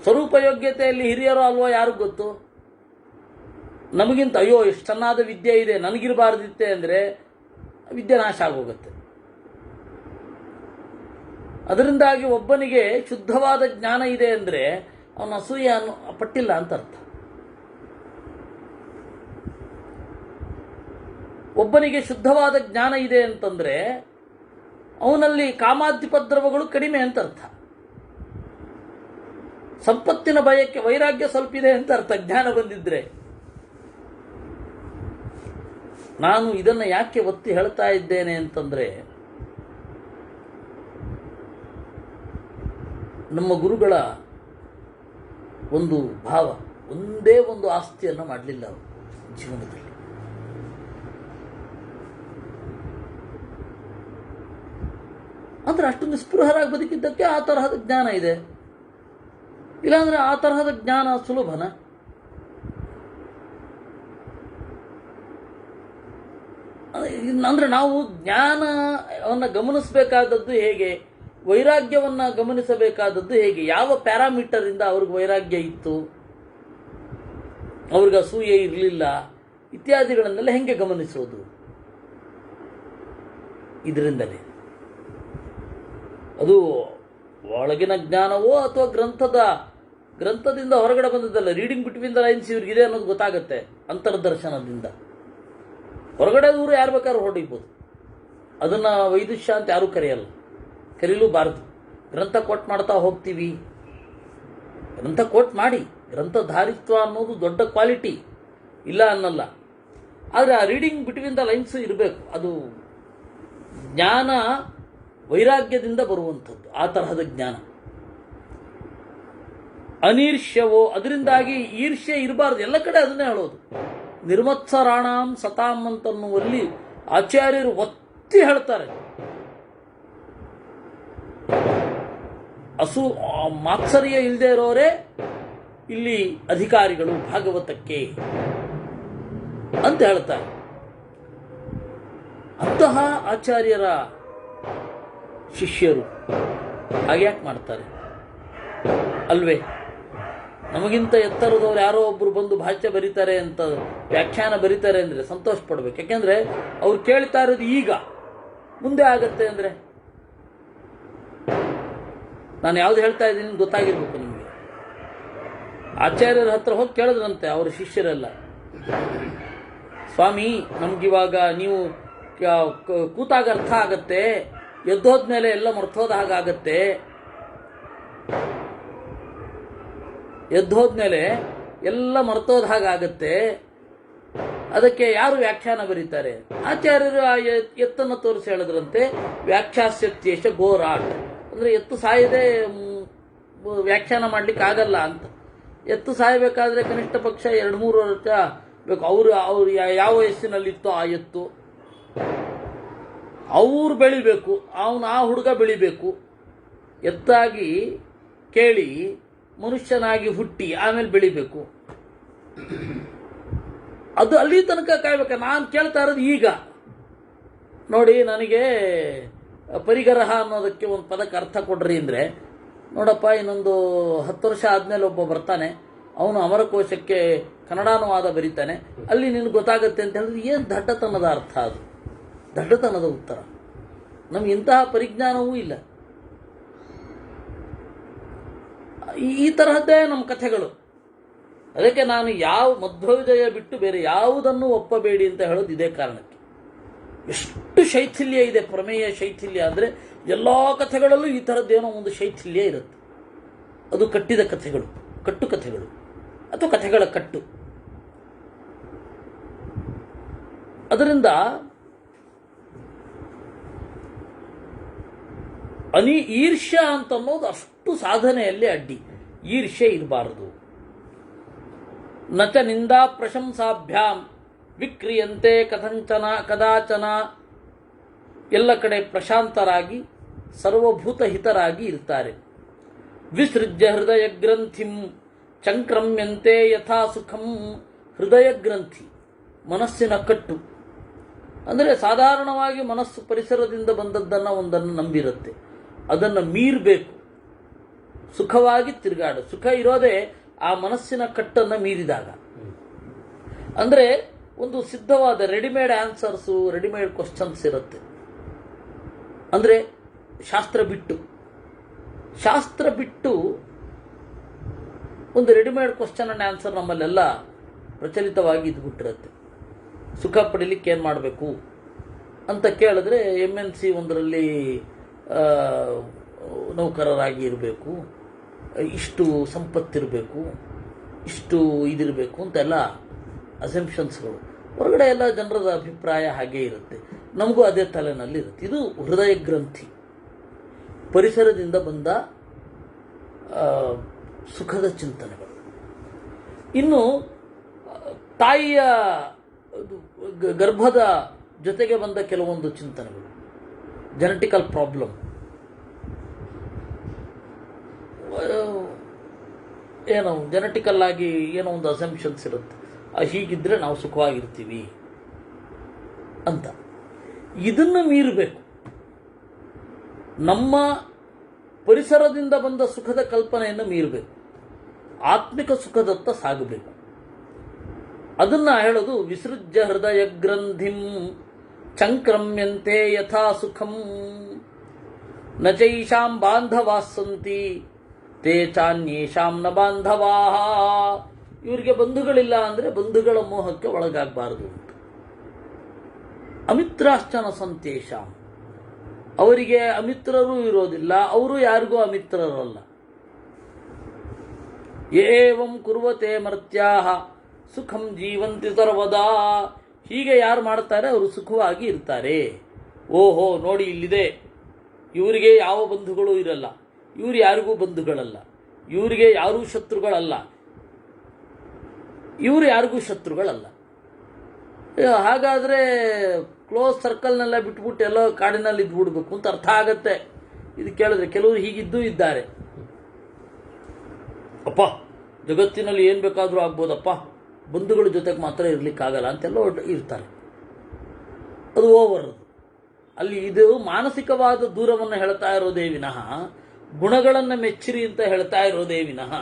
ಸ್ವರೂಪ ಯೋಗ್ಯತೆಯಲ್ಲಿ ಹಿರಿಯರು ಅಲ್ವೋ ಯಾರಿಗೂ ಗೊತ್ತು. ನಮಗಿಂತ ಅಯ್ಯೋ ಎಷ್ಟು ಚೆನ್ನಾದ ವಿದ್ಯೆ ಇದೆ ನನಗಿರಬಾರ್ದಿತ್ತೆ ಅಂದರೆ ವಿದ್ಯೆ ನಾಶ ಆಗೋಗುತ್ತೆ. ಅದರಿಂದಾಗಿ ಒಬ್ಬನಿಗೆ ಶುದ್ಧವಾದ ಜ್ಞಾನ ಇದೆ ಅಂದರೆ ಅವನ ಅಸೂಯೆ ಪಟ್ಟಿಲ್ಲ ಅಂತ ಅರ್ಥ. ಒಬ್ಬನಿಗೆ ಶುದ್ಧವಾದ ಜ್ಞಾನ ಇದೆ ಅಂತಂದ್ರೆ ಅವನಲ್ಲಿ ಕಾಮಾದ್ಯುಪದ್ರವಗಳು ಕಡಿಮೆ ಅಂತ ಅರ್ಥ. ಸಂಪತ್ತಿನ ಭಯಕ್ಕೆ ವೈರಾಗ್ಯ ಸ್ವಲ್ಪ ಇದೆ ಅಂತ ಅರ್ಥ, ಜ್ಞಾನ ಬಂದಿದ್ರೆ. ನಾನು ಇದನ್ನು ಯಾಕೆ ಒತ್ತಿ ಹೇಳ್ತಾ ಇದ್ದೇನೆ ಅಂತಂದ್ರೆ, ನಮ್ಮ ಗುರುಗಳ ಒಂದು ಭಾವ, ಒಂದೇ ಒಂದು ಆಸ್ತಿಯನ್ನು ಮಾಡಲಿಲ್ಲ ಅವರು ಜೀವನದಲ್ಲಿ. ಅಂದ್ರೆ ಅಷ್ಟು ನಿಸ್ಪೃಹರಾಗಿ ಬದುಕಿದ್ದಕ್ಕೆ ಆ ತರಹದ ಜ್ಞಾನ ಇದೆ. ಇಲ್ಲಾಂದ್ರೆ ಆ ತರಹದ ಜ್ಞಾನ ಸುಲಭನ? ಅಂದ್ರೆ ನಾವು ಜ್ಞಾನವನ್ನು ಗಮನಿಸಬೇಕಾದದ್ದು ಹೇಗೆ, ವೈರಾಗ್ಯವನ್ನು ಗಮನಿಸಬೇಕಾದದ್ದು ಹೇಗೆ, ಯಾವ ಪ್ಯಾರಾಮೀಟರ್ ಇಂದ ಅವ್ರಿಗೆ ವೈರಾಗ್ಯ ಇತ್ತು, ಅವ್ರಿಗೆ ಅಸೂಯೆ ಇರಲಿಲ್ಲ, ಇತ್ಯಾದಿಗಳನ್ನೆಲ್ಲ ಹೆಂಗೆ ಗಮನಿಸೋದು? ಇದರಿಂದಲೇ. ಅದು ಒಳಗಿನ ಜ್ಞಾನವೋ ಅಥವಾ ಗ್ರಂಥದಿಂದ ಹೊರಗಡೆ ಬಂದದ್ದಲ್ಲ. ರೀಡಿಂಗ್ ಬಿಟ್ವೀನ್ ದ ಲೈನ್ಸ್ ಇವ್ರಿಗಿದೆ ಅನ್ನೋದು ಗೊತ್ತಾಗುತ್ತೆ ಅಂತರ್ದರ್ಶನದಿಂದ. ಹೊರಗಡೆ ದೂರ ಯಾರು ಬೇಕಾದ್ರೂ ಹೊಡಿಬೋದು. ಅದನ್ನು ವೈದುಷ್ಯ ಅಂತ ಯಾರೂ ಕರೆಯಲ್ಲ, ಕರೀಲೂಬಾರದು. ಗ್ರಂಥ ಕೊಟ್ಟು ಮಾಡ್ತಾ ಹೋಗ್ತೀವಿ, ಗ್ರಂಥ ಕೋಟ್ ಮಾಡಿ, ಗ್ರಂಥಧಾರಿತ್ವ ಅನ್ನೋದು ದೊಡ್ಡ ಕ್ವಾಲಿಟಿ, ಇಲ್ಲ ಅನ್ನಲ್ಲ. ಆದರೆ ಆ ರೀಡಿಂಗ್ ಬಿಟ್ವೀನ್ ದ ಲೈನ್ಸ್ ಇರಬೇಕು. ಅದು ಜ್ಞಾನ ವೈರಾಗ್ಯದಿಂದ ಬರುವಂಥದ್ದು, ಆ ತರಹದ ಜ್ಞಾನ. ಅನೀರ್ಷ್ಯವೋ, ಅದರಿಂದಾಗಿ ಈರ್ಷ್ಯೆ ಇರಬಾರ್ದು. ಎಲ್ಲ ಕಡೆ ಅದನ್ನೇ ಹೇಳೋದು. ನಿರ್ಮತ್ಸರಾಣಾಂ ಸತಾಂ ಅಂತನ್ನುವಲ್ಲಿ ಆಚಾರ್ಯರು ಒತ್ತಿ ಹೇಳ್ತಾರೆ. ಮಾತ್ಸರ್ಯ ಇಲ್ಲದೆ ಇರೋರೇ ಇಲ್ಲಿ ಅಧಿಕಾರಿಗಳು ಭಾಗವತಕ್ಕೆ ಅಂತ ಹೇಳ್ತಾರೆ. ಅಂತಹ ಆಚಾರ್ಯರ ಶಿಷ್ಯರು ಹಾಗ್ಯಾಕೆ ಮಾಡ್ತಾರೆ ಅಲ್ವೇ? ನಮಗಿಂತ ಎತ್ತರದವ್ರು ಯಾರೋ ಒಬ್ರು ಬಂದು ಭಾಷ್ಯ ಬರೀತಾರೆ ಅಂತ, ವ್ಯಾಖ್ಯಾನ ಬರೀತಾರೆ ಅಂದರೆ ಸಂತೋಷ ಪಡ್ಬೇಕು. ಯಾಕೆಂದ್ರೆ ಅವ್ರು ಕೇಳ್ತಾ ಇರೋದು ಈಗ, ಮುಂದೆ ಆಗತ್ತೆ ಅಂದರೆ ನಾನು ಯಾವ್ದು ಹೇಳ್ತಾ ಇದ್ದೀನಿ ಗೊತ್ತಾಗಿರ್ಬೇಕು ನಿಮಗೆ. ಆಚಾರ್ಯರ ಹತ್ರ ಹೋಗಿ ಕೇಳಿದ್ರಂತೆ ಅವರ ಶಿಷ್ಯರೆಲ್ಲ, ಸ್ವಾಮಿ ನಮ್ಗಿವಾಗ ನೀವು ಕೂತಾಗ ಅರ್ಥ ಆಗತ್ತೆ, ಎದ್ದೋದ್ಮೇಲೆ ಎಲ್ಲ ಮರ್ತೋದ ಹಾಗಾಗತ್ತೆ, ಎದ್ದೋದ್ಮೇಲೆ ಎಲ್ಲ ಮರ್ತೋದ ಹಾಗಾಗತ್ತೆ, ಅದಕ್ಕೆ ಯಾರು ವ್ಯಾಖ್ಯಾನ ಬರೀತಾರೆ? ಆಚಾರ್ಯರು ಆ ಎತ್ತನ್ನು ತೋರಿಸಿ ಹೇಳಿದ್ರಂತೆ, ವ್ಯಾಖ್ಯಾಸ್ಯತ್ಯೇಶ ಘೋರಾಟ್, ಅಂದರೆ ಎತ್ತು ಸಾಯದೆ ವ್ಯಾಖ್ಯಾನ ಮಾಡ್ಲಿಕ್ಕೆ ಆಗಲ್ಲ ಅಂತ. ಎತ್ತು ಸಾಯಬೇಕಾದ್ರೆ ಕನಿಷ್ಠ ಪಕ್ಷ 2-3 ವರ್ಷ ಬೇಕು. ಅವ್ರು ಯಾವ ವಯಸ್ಸಿನಲ್ಲಿತ್ತೋ ಆ ಎತ್ತು ಅವ್ರು ಬೆಳಿಬೇಕು, ಆ ಹುಡುಗ ಬೆಳಿಬೇಕು, ಎತ್ತಾಗಿ ಕೇಳಿ ಮನುಷ್ಯನಾಗಿ ಹುಟ್ಟಿ ಆಮೇಲೆ ಬೆಳಿಬೇಕು. ಅದು ಅಲ್ಲಿ ತನಕ ಕಾಯ್ಬೇಕು. ನಾನು ಕೇಳ್ತಾ ಇರೋದು ಈಗ ನೋಡಿ. ನನಗೆ ಪರಿಗರಹ ಅನ್ನೋದಕ್ಕೆ ಒಂದು ಪದಕ್ಕೆ ಅರ್ಥ ಕೊಡ್ರಿ ಅಂದರೆ, ನೋಡಪ್ಪ ಇನ್ನೊಂದು 10 ವರ್ಷ ಆದಮೇಲೆ ಒಬ್ಬ ಬರ್ತಾನೆ, ಅವನು ಅಮರಕೋಶಕ್ಕೆ ಕನ್ನಡಾನುವಾದ ಬರೀತಾನೆ, ಅಲ್ಲಿ ನಿನಗೆ ಗೊತ್ತಾಗುತ್ತೆ ಅಂತ ಹೇಳಿದ್ರೆ ಏನು ದಡ್ಡತನದ ಅರ್ಥ? ಅದು ದಡ್ಡತನದ ಉತ್ತರ. ನಮ್ಗೆ ಇಂತಹ ಪರಿಜ್ಞಾನವೂ ಇಲ್ಲ. ಈ ತರಹದ್ದೇ ನಮ್ಮ ಕಥೆಗಳು. ಅದಕ್ಕೆ ನಾನು ಯಾವ ಮಧ್ವವಿಜಯ ಬಿಟ್ಟು ಬೇರೆ ಯಾವುದನ್ನು ಒಪ್ಪಬೇಡಿ ಅಂತ ಹೇಳೋದು ಇದೇ ಕಾರಣಕ್ಕೆ. ಎಷ್ಟು ಶೈಥಿಲ್ಯ ಇದೆ, ಪ್ರಮೇಯ ಶೈಥಿಲ್ಯ ಅಂದರೆ ಎಲ್ಲ ಕಥೆಗಳಲ್ಲೂ ಈ ಥರದ್ದೇನೋ ಒಂದು ಶೈಥಿಲ್ಯ ಇರುತ್ತೆ. ಅದು ಕಟ್ಟಿದ ಕಥೆಗಳು, ಕಟ್ಟು ಕಥೆಗಳು ಅಥವಾ ಕಥೆಗಳ ಕಟ್ಟು. ಅದರಿಂದ ಈರ್ಷ್ಯ ಅಂತ ಅನ್ನೋದು ಅಷ್ಟು ಸಾಧನೆಯಲ್ಲಿ ಅಡ್ಡಿ. ಈರ್ಷ್ಯೆ ಇರಬಾರದು. ನಚ ನಿಂದಾ ಪ್ರಶಂಸಾಭ್ಯಾಂ ವಿಕ್ರಿಯಂತೆ ಕದಾಚನ. ಎಲ್ಲ ಕಡೆ ಪ್ರಶಾಂತರಾಗಿ ಸರ್ವಭೂತ ಹಿತರಾಗಿ ಇರ್ತಾರೆ. ವಿಸೃಜ್ಯ ಹೃದಯ ಗ್ರಂಥಿಂ ಚಂಕ್ರಮ್ಯಂತೆ ಯಥಾ ಸುಖಂ. ಹೃದಯ ಗ್ರಂಥಿ ಮನಸ್ಸಿನ ಕಟ್ಟು ಅಂದರೆ ಸಾಧಾರಣವಾಗಿ ಮನಸ್ಸು ಪರಿಸರದಿಂದ ಬಂದದ್ದನ್ನು ಒಂದನ್ನು ನಂಬಿರುತ್ತೆ, ಅದನ್ನು ಮೀರಬೇಕು, ಸುಖವಾಗಿ ತಿರುಗಾಡು. ಸುಖ ಇರೋದೇ ಆ ಮನಸ್ಸಿನ ಕಟ್ಟನ್ನು ಮೀರಿದಾಗ. ಅಂದರೆ ಒಂದು ಸಿದ್ಧವಾದ ರೆಡಿಮೇಡ್ ಆನ್ಸರ್ಸು, ರೆಡಿಮೇಡ್ ಕ್ವಶನ್ಸ್ ಇರುತ್ತೆ. ಅಂದರೆ ಶಾಸ್ತ್ರ ಬಿಟ್ಟು ಒಂದು ರೆಡಿಮೇಡ್ ಕ್ವಶನ್ ಅಂಡ್ ಆನ್ಸರ್ ನಮ್ಮಲ್ಲೆಲ್ಲ ಪ್ರಚಲಿತವಾಗಿ ಇದ್ಬಿಟ್ಟಿರುತ್ತೆ. ಸುಖ ಪಡೀಲಿಕ್ಕೆ ಏನು ಮಾಡಬೇಕು ಅಂತ ಕೇಳಿದ್ರೆ MNC ಒಂದರಲ್ಲಿ ನೌಕರರಾಗಿ ಇರಬೇಕು, ಇಷ್ಟು ಸಂಪತ್ತಿರಬೇಕು, ಇಷ್ಟು ಇದಿರಬೇಕು ಅಂತೆಲ್ಲ ಅಸೆಂಪ್ಷನ್ಸ್ಗಳು. ಹೊರಗಡೆ ಎಲ್ಲ ಜನರದ ಅಭಿಪ್ರಾಯ ಹಾಗೇ ಇರುತ್ತೆ, ನಮಗೂ ಅದೇ ತಲೆನಲ್ಲಿ ಇರುತ್ತೆ. ಇದು ಹೃದಯ ಗ್ರಂಥಿ, ಪರಿಸರದಿಂದ ಬಂದ ಸುಖದ ಚಿಂತನೆಗಳು. ಇನ್ನು ತಾಯಿಯ ಗರ್ಭದ ಜೊತೆಗೆ ಬಂದ ಕೆಲವೊಂದು ಚಿಂತನೆಗಳು, ಜೆನೆಟಿಕಲ್ ಪ್ರಾಬ್ಲಮ್, ಏನೋ ಜೆನೆಟಿಕಲ್ ಆಗಿ ಏನೋ ಒಂದು ಅಸೆಂಪ್ಷನ್ಸ್ ಇರುತ್ತೆ, ಹೀಗಿದ್ರೆ ನಾವು ಸುಖವಾಗಿರ್ತೀವಿ ಅಂತ. ಇದನ್ನು ಮೀರಬೇಕು. ನಮ್ಮ ಪರಿಸರದಿಂದ ಬಂದ ಸುಖದ ಕಲ್ಪನೆಯನ್ನು ಮೀರಬೇಕು, ಆತ್ಮಿಕ ಸುಖದತ್ತ ಸಾಗಬೇಕು. ಅದನ್ನ ಹೇಳೋದು ವಿಸೃಜ್ಯ ಹೃದಯ ಗ್ರಂಥಿಂ ಚಂಕ್ರಮ್ಯಂತೆ ಯಥಾ ಸುಖಂ ನ ಚೈಷಾಂ ಬಾಂಧವಾಸ್ಸಂತಿ ತೇ ಚಾನ್ಯೇಷಾಂ ನ ಬಾಂಧವಾಹ. ಇವರಿಗೆ ಬಂಧುಗಳಿಲ್ಲ ಅಂದರೆ ಬಂಧುಗಳ ಮೋಹಕ್ಕೆ ಒಳಗಾಗಬಾರದು. ಅಮಿತ್ರಾಶ್ಚನ ಸಂತೇಷಾಂ, ಅವರಿಗೆ ಅಮಿತ್ರರೂ ಇರೋದಿಲ್ಲ, ಅವರು ಯಾರಿಗೂ ಅಮಿತ್ರರಲ್ಲ. ಏವಂ ಕುರ್ವತೆ ಮರ್ತ್ಯಾಹ ಸುಖಂ ಜೀವಂತಿ ಸರ್ವದಾ. ಹೀಗೆ ಯಾರು ಮಾಡ್ತಾರೆ ಅವರು ಸುಖವಾಗಿ ಇರ್ತಾರೆ. ಓಹೋ ನೋಡಿ ಇಲ್ಲಿದೆ, ಇವರಿಗೆ ಯಾವ ಬಂಧುಗಳು ಇರಲ್ಲ, ಇವರು ಯಾರಿಗೂ ಬಂಧುಗಳಲ್ಲ, ಇವರಿಗೆ ಯಾರೂ ಶತ್ರುಗಳಲ್ಲ, ಇವರು ಯಾರಿಗೂ ಶತ್ರುಗಳಲ್ಲ. ಹಾಗಾದರೆ ಕ್ಲೋಸ್ ಸರ್ಕಲ್ನೆಲ್ಲ ಬಿಟ್ಬಿಟ್ಟು ಎಲ್ಲೋ ಕಾಡಿನಲ್ಲಿ ಇದ್ಬಿಡ್ಬೇಕು ಅಂತ ಅರ್ಥ ಆಗತ್ತೆ ಇದು ಕೇಳಿದ್ರೆ. ಕೆಲವರು ಹೀಗಿದ್ದೂ ಇದ್ದಾರೆ. ಅಪ್ಪ ಜಗತ್ತಿನಲ್ಲಿ ಏನು ಬೇಕಾದರೂ ಆಗ್ಬೋದಪ್ಪ, ಬಂಧುಗಳ ಜೊತೆಗೆ ಮಾತ್ರ ಇರಲಿಕ್ಕಾಗಲ್ಲ ಅಂತೆಲ್ಲ ಇರ್ತಾರೆ. ಅದು ಓವರ್. ಅಲ್ಲಿ ಇದು ಮಾನಸಿಕವಾದ ದೂರವನ್ನು ಹೇಳ್ತಾ ಇರೋದೇ ವಿನಃ, ಗುಣಗಳನ್ನು ಮೆಚ್ಚಿರಿ ಅಂತ ಹೇಳ್ತಾ ಇರೋದೇ ವಿನಃ,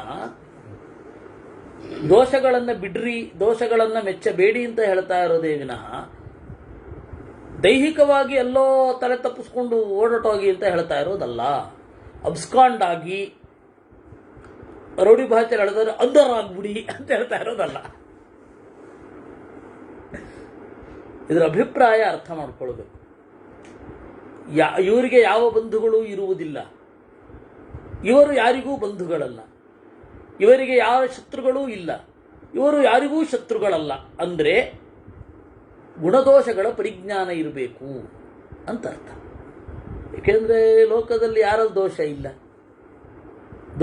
ದೋಷಗಳನ್ನು ಬಿಡ್ರಿ, ದೋಷಗಳನ್ನು ಮೆಚ್ಚಬೇಡಿ ಅಂತ ಹೇಳ್ತಾ ಇರೋದೇ ವಿನಃ, ದೈಹಿಕವಾಗಿ ಎಲ್ಲೋ ತಲೆ ತಪ್ಪಿಸ್ಕೊಂಡು ಓಡಾಟೋಗಿ ಅಂತ ಹೇಳ್ತಾ ಇರೋದಲ್ಲ. ಅಬ್ಸ್ಕಾಂಡ್ ಆಗಿ ರೌಡಿ ಭಾಷೆ ಹೇಳಿದ್ರೆ ಅಂಧರಾಗ್ಬಿಡಿ ಅಂತ ಹೇಳ್ತಾ ಇರೋದಲ್ಲ. ಇದರ ಅಭಿಪ್ರಾಯ ಅರ್ಥ ಮಾಡ್ಕೊಳ್ಬೇಕು. ಇವರಿಗೆ ಯಾವ ಬಂಧುಗಳು ಇರುವುದಿಲ್ಲ, ಇವರು ಯಾರಿಗೂ ಬಂಧುಗಳಲ್ಲ, ಇವರಿಗೆ ಯಾವ ಶತ್ರುಗಳೂ ಇಲ್ಲ, ಇವರು ಯಾರಿಗೂ ಶತ್ರುಗಳಲ್ಲ. ಅಂದರೆ ಗುಣದೋಷಗಳ ಪರಿಜ್ಞಾನ ಇರಬೇಕು ಅಂತ ಅರ್ಥ. ಏಕೆಂದರೆ ಲೋಕದಲ್ಲಿ ಯಾರಲ್ಲಿ ದೋಷ ಇಲ್ಲ,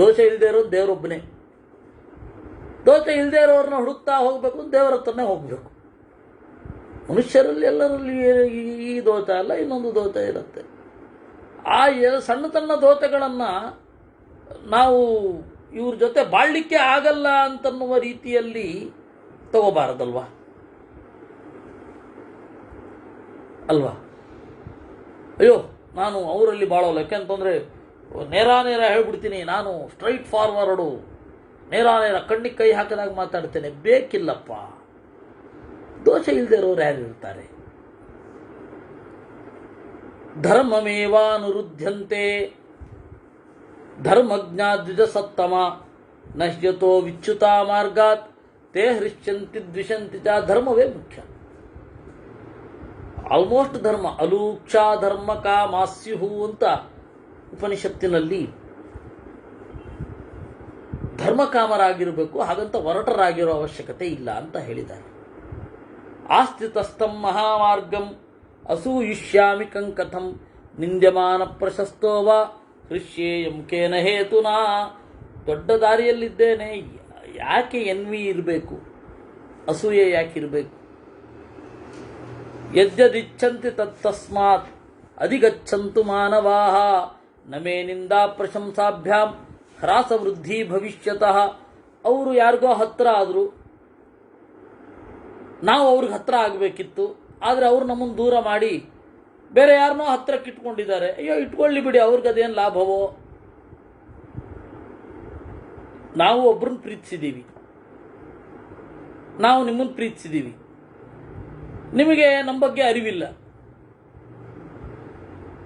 ದೋಷ ಇಲ್ಲದೆ ಇರೋದು ದೇವರೊಬ್ಬನೇ. ದೋಷ ಇಲ್ಲದೆ ಇರೋರನ್ನ ಹುಡುಕ್ತಾ ಹೋಗಬೇಕು, ದೇವರ ಹತ್ರನೇ ಹೋಗಬೇಕು. ಮನುಷ್ಯರಲ್ಲಿ ಎಲ್ಲರಲ್ಲಿ ಈ ದೋಷ ಅಲ್ಲ, ಇನ್ನೊಂದು ದೋಷ ಇರುತ್ತೆ. ಆ ಸಣ್ಣ ಸಣ್ಣ ದೋಷಗಳನ್ನು ನಾವು ಇವ್ರ ಜೊತೆ ಬಾಳ್ಲಿಕ್ಕೆ ಆಗಲ್ಲ ಅಂತನ್ನುವ ರೀತಿಯಲ್ಲಿ ತಗೋಬಾರದಲ್ವಾ ಅಲ್ವಾ? ಅಯ್ಯೋ ನಾನು ಅವರಲ್ಲಿ ಬಾಳೋಲ್ಲ, ಯಾಕೆಂತಂದರೆ ನೇರ ಹೇಳ್ಬಿಡ್ತೀನಿ, ನಾನು ಸ್ಟ್ರೈಟ್ ಫಾರ್ವರ್ಡು, ನೇರ ಕಣ್ಣಿಗೆ ಕೈ ಹಾಕಿದಾಗ ಮಾತಾಡ್ತೇನೆ. ಬೇಕಿಲ್ಲಪ್ಪ, ದೋಷ ಇಲ್ಲದೆ ಇರೋರು ಯಾರಿರ್ತಾರೆ? ಧರ್ಮಮೇವಾನುರುದ್ಧಂತೆ ಧರ್ಮಜ್ಞಾ ದ್ವಿಜ ಸತ್ತಮ ನಶ್ಯತೋ ವಿಚ್ಯುತ ಮಾರ್ಗಾತ್ ತೇ ಹೃಷ್ಯಂತಿ ದ್ವಿಷಂತಿ ಚ. ಧರ್ಮವೇ ಮುಖ್ಯ. ಆಲ್ಮೋಸ್ಟ್ ಧರ್ಮ ಅಲೂಕ್ಷ ಧರ್ಮ ಕಾಮಾಸ್ಯು ಅಂತ ಉಪನಿಷತ್ತಿನಲ್ಲಿ ಧರ್ಮಕಾಮರಾಗಿರಬೇಕು, ಹಾಗಂತ ಹೊರಟರಾಗಿರೋ ಅವಶ್ಯಕತೆ ಇಲ್ಲ ಅಂತ ಹೇಳಿದ್ದಾರೆ. ಆಸ್ಥಿತಸ್ಥಂ ಮಹಾಮಾರ್ಗಂ ಅಸೂಯಿಷ್ಯಾಮಿ ಕಂಕಥಂ ನಿಂದ್ಯಮಾನ ಪ್ರಶಸ್ತೋ ವಾ ಹೃಷ್ಯೇಯಂ ಕೇನ ಹೇತುನಾ. ದೊಡ್ಡ ದಾರಿಯಲ್ಲಿದ್ದೇನೆ, ಯಾಕೆ ಎನ್ವಿ ಇರಬೇಕು, ಅಸೂಯೆ ಯಾಕಿರಬೇಕು? ಯದ್ಯದಿಚ್ಛಂತಿ ತತ್ತಸ್ಮಾತ್ ಅಧಿಗಚ್ಚಂತು ಮಾನವಾಹ ನಮೇ ನಿಂದಾ ಪ್ರಶಂಸಾಭ್ಯಾಂ ಹ್ರಾಸವೃದ್ಧಿ ಭವಿಷ್ಯತಃ. ಅವರು ಯಾರಿಗೋ ಹತ್ರ ಆದರು, ನಾವು ಅವ್ರಿಗೆ ಹತ್ರ ಆಗಬೇಕಿತ್ತು, ಆದರೆ ಅವರು ನಮ್ಮನ್ನು ದೂರ ಮಾಡಿ ಬೇರೆ ಯಾರನ್ನೋ ಹತ್ರಕ್ಕೆ ಇಟ್ಕೊಂಡಿದ್ದಾರೆ. ಅಯ್ಯೋ ಇಟ್ಕೊಳ್ಳಿ ಬಿಡಿ, ಅವ್ರಿಗೆ ಅದೇನು ಲಾಭವೋ? ನಾವು ಒಬ್ಬರನ್ನ ಪ್ರೀತಿಸಿದ್ದೀವಿ, ನಾವು ನಿಮ್ಮನ್ನು ಪ್ರೀತಿಸಿದ್ದೀವಿ, ನಿಮಗೆ ನಮ್ಮ ಬಗ್ಗೆ ಅರಿವಿಲ್ಲ.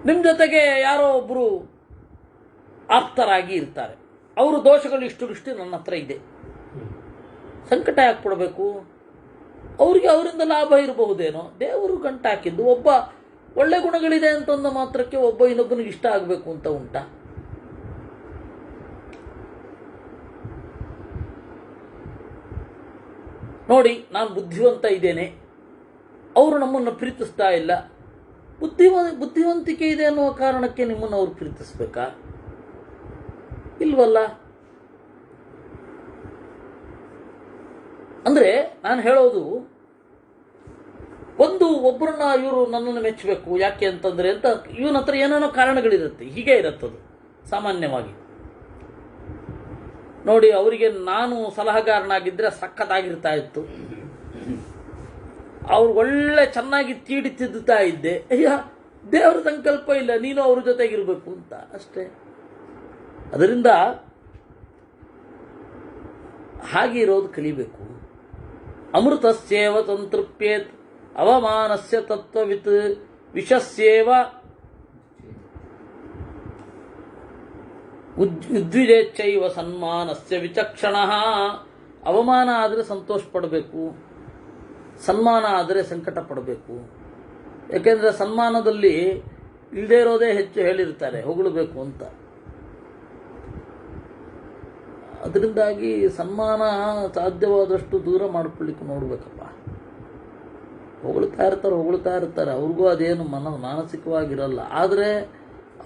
ನಿಮ್ಮ ಜೊತೆಗೆ ಯಾರೋ ಒಬ್ಬರು ಆಪ್ತರಾಗಿ ಇರ್ತಾರೆ, ಅವರು ದೋಷಗಳು ಇಷ್ಟು ನನ್ನ ಹತ್ರ ಇದೆ, ಸಂಕಟ ಯಾಕೆ ಕೊಡಬೇಕು? ಅವರಿಗೆ ಅವರಿಂದ ಲಾಭ ಇರಬಹುದೇನೋ. ದೇವರು ಗಂಟು ಹಾಕಿದ್ದು ಒಬ್ಬ ಒಳ್ಳೆ ಗುಣಗಳಿದೆ ಅಂತಂದ ಮಾತ್ರಕ್ಕೆ ಒಬ್ಬ ಇನ್ನೊಬ್ಬನಿಗೆ ಇಷ್ಟ ಆಗಬೇಕು ಅಂತ ಉಂಟಾ? ನೋಡಿ, ನಾನು ಬುದ್ಧಿವಂತ ಇದ್ದೇನೆ, ಅವರು ನಮ್ಮನ್ನು ಪ್ರೀತಿಸ್ತಾ ಇಲ್ಲ. ಬುದ್ಧಿವಂತಿಕೆ ಇದೆ ಅನ್ನುವ ಕಾರಣಕ್ಕೆ ನಿಮ್ಮನ್ನು ಅವರು ಪ್ರೀತಿಸ್ಬೇಕಾ? ಇಲ್ವಲ್ಲ. ಅಂದರೆ ನಾನು ಹೇಳೋದು, ಒಬ್ಬರನ್ನ ಇವರು ನನ್ನನ್ನು ಮೆಚ್ಚಬೇಕು ಯಾಕೆ ಅಂತಂದರೆ ಅಂತ ಇವನ ಹತ್ರ ಏನೇನೋ ಕಾರಣಗಳಿರುತ್ತೆ. ಹೀಗೆ ಇರುತ್ತದು ಸಾಮಾನ್ಯವಾಗಿ. ನೋಡಿ, ಅವರಿಗೆ ನಾನು ಸಲಹೆಗಾರನಾಗಿದ್ದರೆ ಸಖತ್ತಾಗಿರ್ತಾ ಇತ್ತು, ಅವ್ರು ಒಳ್ಳೆ ಚೆನ್ನಾಗಿ ತೀಡಿ ತಿದ್ದುತ್ತಾ ಇದ್ದೆ. ಅಯ್ಯ, ದೇವರ ಸಂಕಲ್ಪ ಇಲ್ಲ, ನೀನು ಅವ್ರ ಜೊತೆಗಿರಬೇಕು ಅಂತ ಅಷ್ಟೇ. ಅದರಿಂದ ಹಾಗೆ ಇರೋದು ಕಲಿಬೇಕು. ಅಮೃತಸ್ಯೇವ ಸಂತೃಪ್ಯೇತ್ ಅವಮಾನಸ್ಯ ತತ್ವವಿತ್ ವಿಷಸ್ಯೇವ ಉದ್ವಿಜೇಚ್ಛೈವ ಸನ್ಮಾನಸ್ಯ ವಿಚಕ್ಷಣಃ. ಅವಮಾನ ಆದರೆ ಸಂತೋಷ ಪಡಬೇಕು, ಸನ್ಮಾನ ಆದರೆ ಸಂಕಟ ಪಡಬೇಕು. ಯಾಕೆಂದರೆ ಸನ್ಮಾನದಲ್ಲಿ ಇಲ್ಲದೇ ಇರೋದೇ ಹೆಚ್ಚು ಹೇಳಿರ್ತಾರೆ, ಹೊಗಳಬೇಕು ಅಂತ. ಅದರಿಂದಾಗಿ ಸನ್ಮಾನ ಸಾಧ್ಯವಾದಷ್ಟು ದೂರ ಮಾಡ್ಕೊಳ್ಳಿಕ್ಕೆ ನೋಡಬೇಕಪ್ಪ. ಹೊಗಳ್ತಾ ಇರ್ತಾರೆ, ಅವ್ರಿಗೂ ಅದೇನು ಮಾನಸಿಕವಾಗಿರಲ್ಲ. ಆದರೆ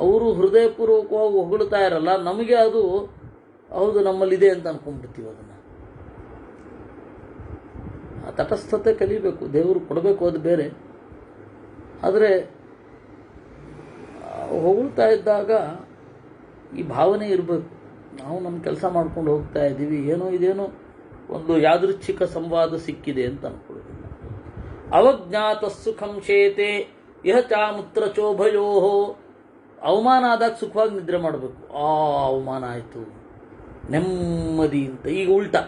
ಅವರು ಹೃದಯಪೂರ್ವಕವಾಗಿ ಹೊಗಳ್ತಾ ಇರಲ್ಲ, ನಮಗೆ ಅದು ಹೌದು ನಮ್ಮಲ್ಲಿದೆ ಅಂತ ಅನ್ಕೊಂಡ್ಬಿಡ್ತೀವಿ. ಅದನ್ನು ಆ ತಟಸ್ಥತೆ ಕಲಿಬೇಕು, ದೇವರು ಕೊಡಬೇಕು, ಅದು ಬೇರೆ. ಆದರೆ ಹೊಗಳ್ತಾ ಇದ್ದಾಗ ಈ ಭಾವನೆ ಇರಬೇಕು, ನಾವು ನಮ್ಮ ಕೆಲಸ ಮಾಡ್ಕೊಂಡು ಹೋಗ್ತಾ ಇದ್ದೀವಿ, ಇದೇನೋ ಒಂದು ಯಾದೃಚ್ಛಿಕ ಸಂವಾದ ಸಿಕ್ಕಿದೆ ಅಂತ ಅನ್ಕೊಳ್ಳೋದಿಲ್ಲ. ಅವಜ್ಞಾತ ಸುಖಂ ಶೇತೆ ಇಹ ಚಾಮುತ್ರ ಚೋಭಯೋ. ಅವಮಾನ ಆದಾಗ ಸುಖವಾಗಿ ನಿದ್ರೆ ಮಾಡಬೇಕು. ಅವಮಾನ ಆಯಿತು ನೆಮ್ಮದಿ ಅಂತ. ಈಗ ಉಲ್ಟಾ,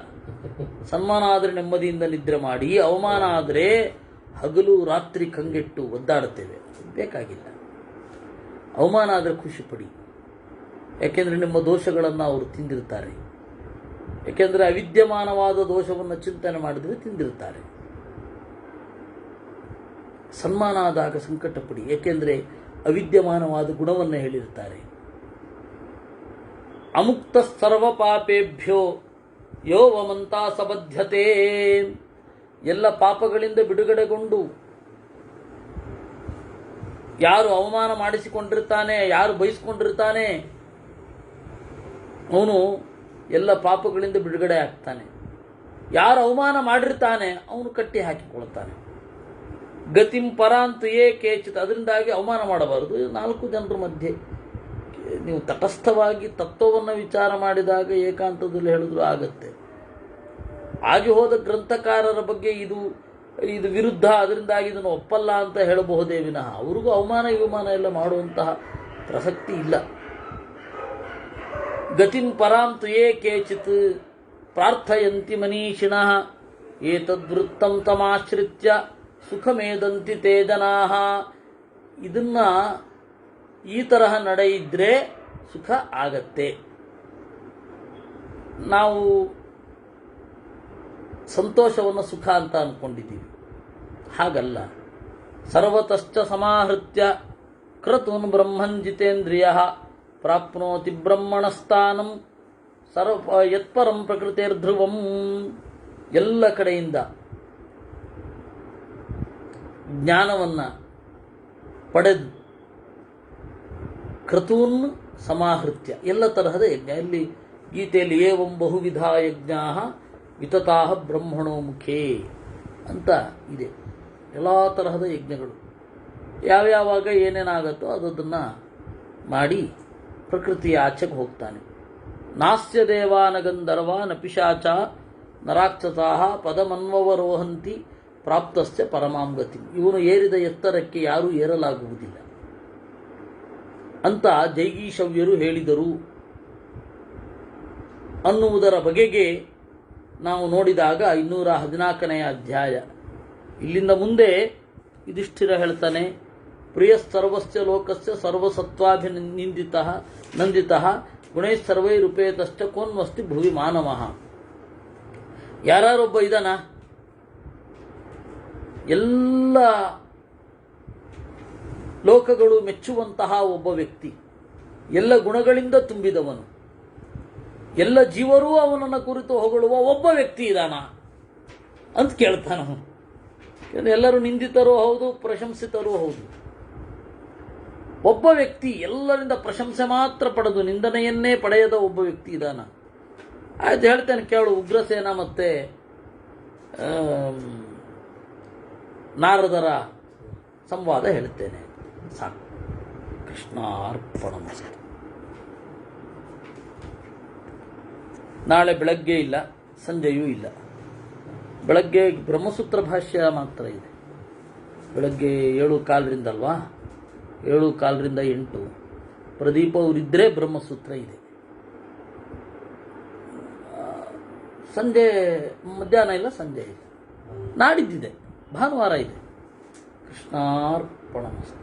ಸನ್ಮಾನ ಆದರೆ ನೆಮ್ಮದಿಯಿಂದ ನಿದ್ರೆ ಮಾಡಿ, ಅವಮಾನ ಆದರೆ ಹಗಲು ರಾತ್ರಿ ಕಂಗೆಟ್ಟು ಒದ್ದಾಡುತ್ತೇವೆ. ಬೇಕಾಗಿಲ್ಲ. ಅವಮಾನ ಆದರೆ ಖುಷಿ ಪಡಿ, ಯಾಕೆಂದರೆ ನಿಮ್ಮ ದೋಷಗಳನ್ನು ಅವರು ತಿಂದಿರ್ತಾರೆ. ಯಾಕೆಂದರೆ ಅವಿದ್ಯಮಾನವಾದ ದೋಷವನ್ನು ಚಿಂತನೆ ಮಾಡಿದರೆ ತಿಂದಿರ್ತಾರೆ. ಸನ್ಮಾನ ಆದಾಗ ಸಂಕಟ ಪಡಿ, ಏಕೆಂದರೆ ಅವಿದ್ಯಮಾನವಾದ ಗುಣವನ್ನು ಹೇಳಿರ್ತಾರೆ. ಅಮುಕ್ತ ಸರ್ವ ಪಾಪೇಭ್ಯೋ ಯೋ ವಮಂತ ಸಬದ್ಧತೆ. ಎಲ್ಲ ಪಾಪಗಳಿಂದ ಬಿಡುಗಡೆಗೊಂಡು ಯಾರು ಅವಮಾನ ಮಾಡಿಸಿಕೊಂಡಿರ್ತಾನೆ, ಯಾರು ಬಯಸಿಕೊಂಡಿರ್ತಾನೆ, ಅವನು ಎಲ್ಲ ಪಾಪಗಳಿಂದ ಬಿಡುಗಡೆ ಆಗ್ತಾನೆ. ಯಾರು ಅವಮಾನ ಮಾಡಿರ್ತಾನೆ ಅವನು ಕಟ್ಟಿ ಹಾಕಿಕೊಳ್ತಾನೆ. ಗತಿಂ ಪರಾಂತು ಏ ಕೇಚಿತ್. ಅದರಿಂದಾಗಿ ಅವಮಾನ ಮಾಡಬಾರದು. 4 ಜನರ ಮಧ್ಯೆ ನೀವು ತಟಸ್ಥವಾಗಿ ತತ್ವವನ್ನು ವಿಚಾರ ಮಾಡಿದಾಗ ಏಕಾಂತದಲ್ಲಿ ಹೇಳಿದ್ರು ಆಗತ್ತೆ. ಆಗಿ ಹೋದ ಗ್ರಂಥಕಾರರ ಬಗ್ಗೆ ಇದು ವಿರುದ್ಧ, ಅದರಿಂದಾಗಿ ಇದನ್ನು ಒಪ್ಪಲ್ಲ ಅಂತ ಹೇಳಬಹುದೇ ವಿನಃ ಅವ್ರಿಗೂ ಅವಮಾನ ಎಲ್ಲ ಮಾಡುವಂತಹ ಪ್ರಸಕ್ತಿ ಇಲ್ಲ. ಗತಿಂ ಪರಾಂತು ಏ ಕೇಚಿತ್ ಪ್ರಾರ್ಥಯಂತಿ ಮನೀಷಿಣಃ ಏತದ್ವೃತ್ತಂ ತಮಾಶ್ರಿತ್ಯ ಸುಖಮೇದಂತಿ ತೇ ಜನಾಃ. ಇದನ್ನ ಈ ತರಹ ನಡೆಯಿದ್ರೆ ಸುಖ ಆಗತ್ತೆ. ನಾವು ಸಂತೋಷವನ್ನು ಸುಖ ಅಂತ ಅಂದ್ಕೊಂಡಿದ್ದೀವಿ, ಹಾಗಲ್ಲ. ಸರ್ವತಶ್ಚ ಸಮಾಹೃತ್ಯ ಕ್ರತೂನ್ ಬ್ರಹ್ಮನ್ ಜಿತೇಂದ್ರಿಯ ಪ್ರಾಪ್ನೋತಿ ಬ್ರಹ್ಮಣಸ್ಥಾನಂ ಯತ್ಪರಂ ಪ್ರಕೃತಿರ್ಧ್ರುವಂ. ಎಲ್ಲ ಕಡೆಯಿಂದ ಜ್ಞಾನವನ್ನು ಪಡೆದು ಕ್ರತೂನ್ ಸಮಾಹೃತ್ಯ ಎಲ್ಲ ತರಹದ ಯಜ್ಞ. ಇಲ್ಲಿ ಗೀತೆಯಲ್ಲಿ ಏವಂ ಬಹುವಿಧ ಯಜ್ಞಾ ವಿತತಾಹ ಬ್ರಹ್ಮಣೋ ಮುಖೇ ಅಂತ ಇದೆ. ಎಲ್ಲ ತರಹದ ಯಜ್ಞಗಳು ಯಾವ್ಯಾವಾಗ ಏನೇನಾಗತ್ತೋ ಅದನ್ನು ಮಾಡಿ ಪ್ರಕೃತಿಯ ಆಚೆಗೆ ಹೋಗ್ತಾನೆ. ನಾಸ್ಯ ದೇವಾನ ಗಂಧರ್ವ ನ ಪಿಶಾಚ ನರಾಕ್ಷಸಾಹ ಪದಮನ್ವವರೋಹಂತಿ ಪ್ರಾಪ್ತಸ್ಯ ಪರಮಾಂ ಗತಿ. ಇವನು ಏರಿದ ಎತ್ತರಕ್ಕೆ ಯಾರೂ ಏರಲಾಗುವುದಿಲ್ಲ ಅಂತ ಜೈಗೀಷವ್ಯರು ಹೇಳಿದರು ಅನ್ನುವುದರ ಬಗೆಗೆ ನಾವು ನೋಡಿದಾಗ 214ನೇ ಅಧ್ಯಾಯ. ಇಲ್ಲಿಂದ ಮುಂದೆ ಯುಧಿಷ್ಠಿರ ಹೇಳ್ತಾನೆ, ಪ್ರಿಯ ಸರ್ವಸ್ಯ ಲೋಕಸ್ಯ ಸರ್ವಸತ್ವಾಭಿನಿಂದಿತಃ ನಂದಿತಃ ಗುಣೈಃಸರ್ವೈರುಪೇತಶ್ಚ ಕೋನ್ವಸ್ತಿ ಭುವಿ ಮಾನವಃ. ಯಾರೊಬ್ಬ ಇದನ ಎಲ್ಲ ಲೋಕಗಳು ಮೆಚ್ಚುವಂತಹ ಒಬ್ಬ ವ್ಯಕ್ತಿ, ಎಲ್ಲ ಗುಣಗಳಿಂದ ತುಂಬಿದವನು, ಎಲ್ಲ ಜೀವರೂ ಅವನನ್ನು ಕುರಿತು ಹೊಗಳುವ ಒಬ್ಬ ವ್ಯಕ್ತಿ ಇದಾನ ಅಂತ ಕೇಳ್ತಾನ. ಎಲ್ಲರೂ ನಿಂದಿತರೂ ಹೌದು, ಪ್ರಶಂಸಿತರೂ ಹೌದು. ಒಬ್ಬ ವ್ಯಕ್ತಿ ಎಲ್ಲರಿಂದ ಪ್ರಶಂಸೆ ಮಾತ್ರ ಪಡೆದು ನಿಂದನೆಯನ್ನೇ ಪಡೆಯದ ಒಬ್ಬ ವ್ಯಕ್ತಿ ಇದಾನ. ಆಯ್ತು ಹೇಳ್ತೇನೆ ಕೇಳು. ಉಗ್ರಸೇನ ಮತ್ತೆ ನಾರದರ ಸಂವಾದ ಹೇಳ್ತೇನೆ, ಸಾಕು. ಕೃಷ್ಣಾರ್ಪಣಮಸ್ತು. ನಾಳೆ ಬೆಳಗ್ಗೆ ಇಲ್ಲ, ಸಂಜೆಯೂ ಇಲ್ಲ. ಬೆಳಗ್ಗೆ ಬ್ರಹ್ಮಸೂತ್ರ ಭಾಷ್ಯ ಮಾತ್ರ ಇದೆ. ಬೆಳಗ್ಗೆ 7:15 ಅಲ್ವಾ, 7:15 8. ಪ್ರದೀಪ ಅವರಿದ್ದರೆ ಬ್ರಹ್ಮಸೂತ್ರ ಇದೆ. ಸಂಜೆ ಮಧ್ಯಾಹ್ನ ಇಲ್ಲ, ಸಂಜೆ ಇದೆ. ನಾಡಿದ್ದಿದೆ, ಭಾನುವಾರ ಇದೆ. ಕೃಷ್ಣಾರ್ಪಣಮಸ್ತು.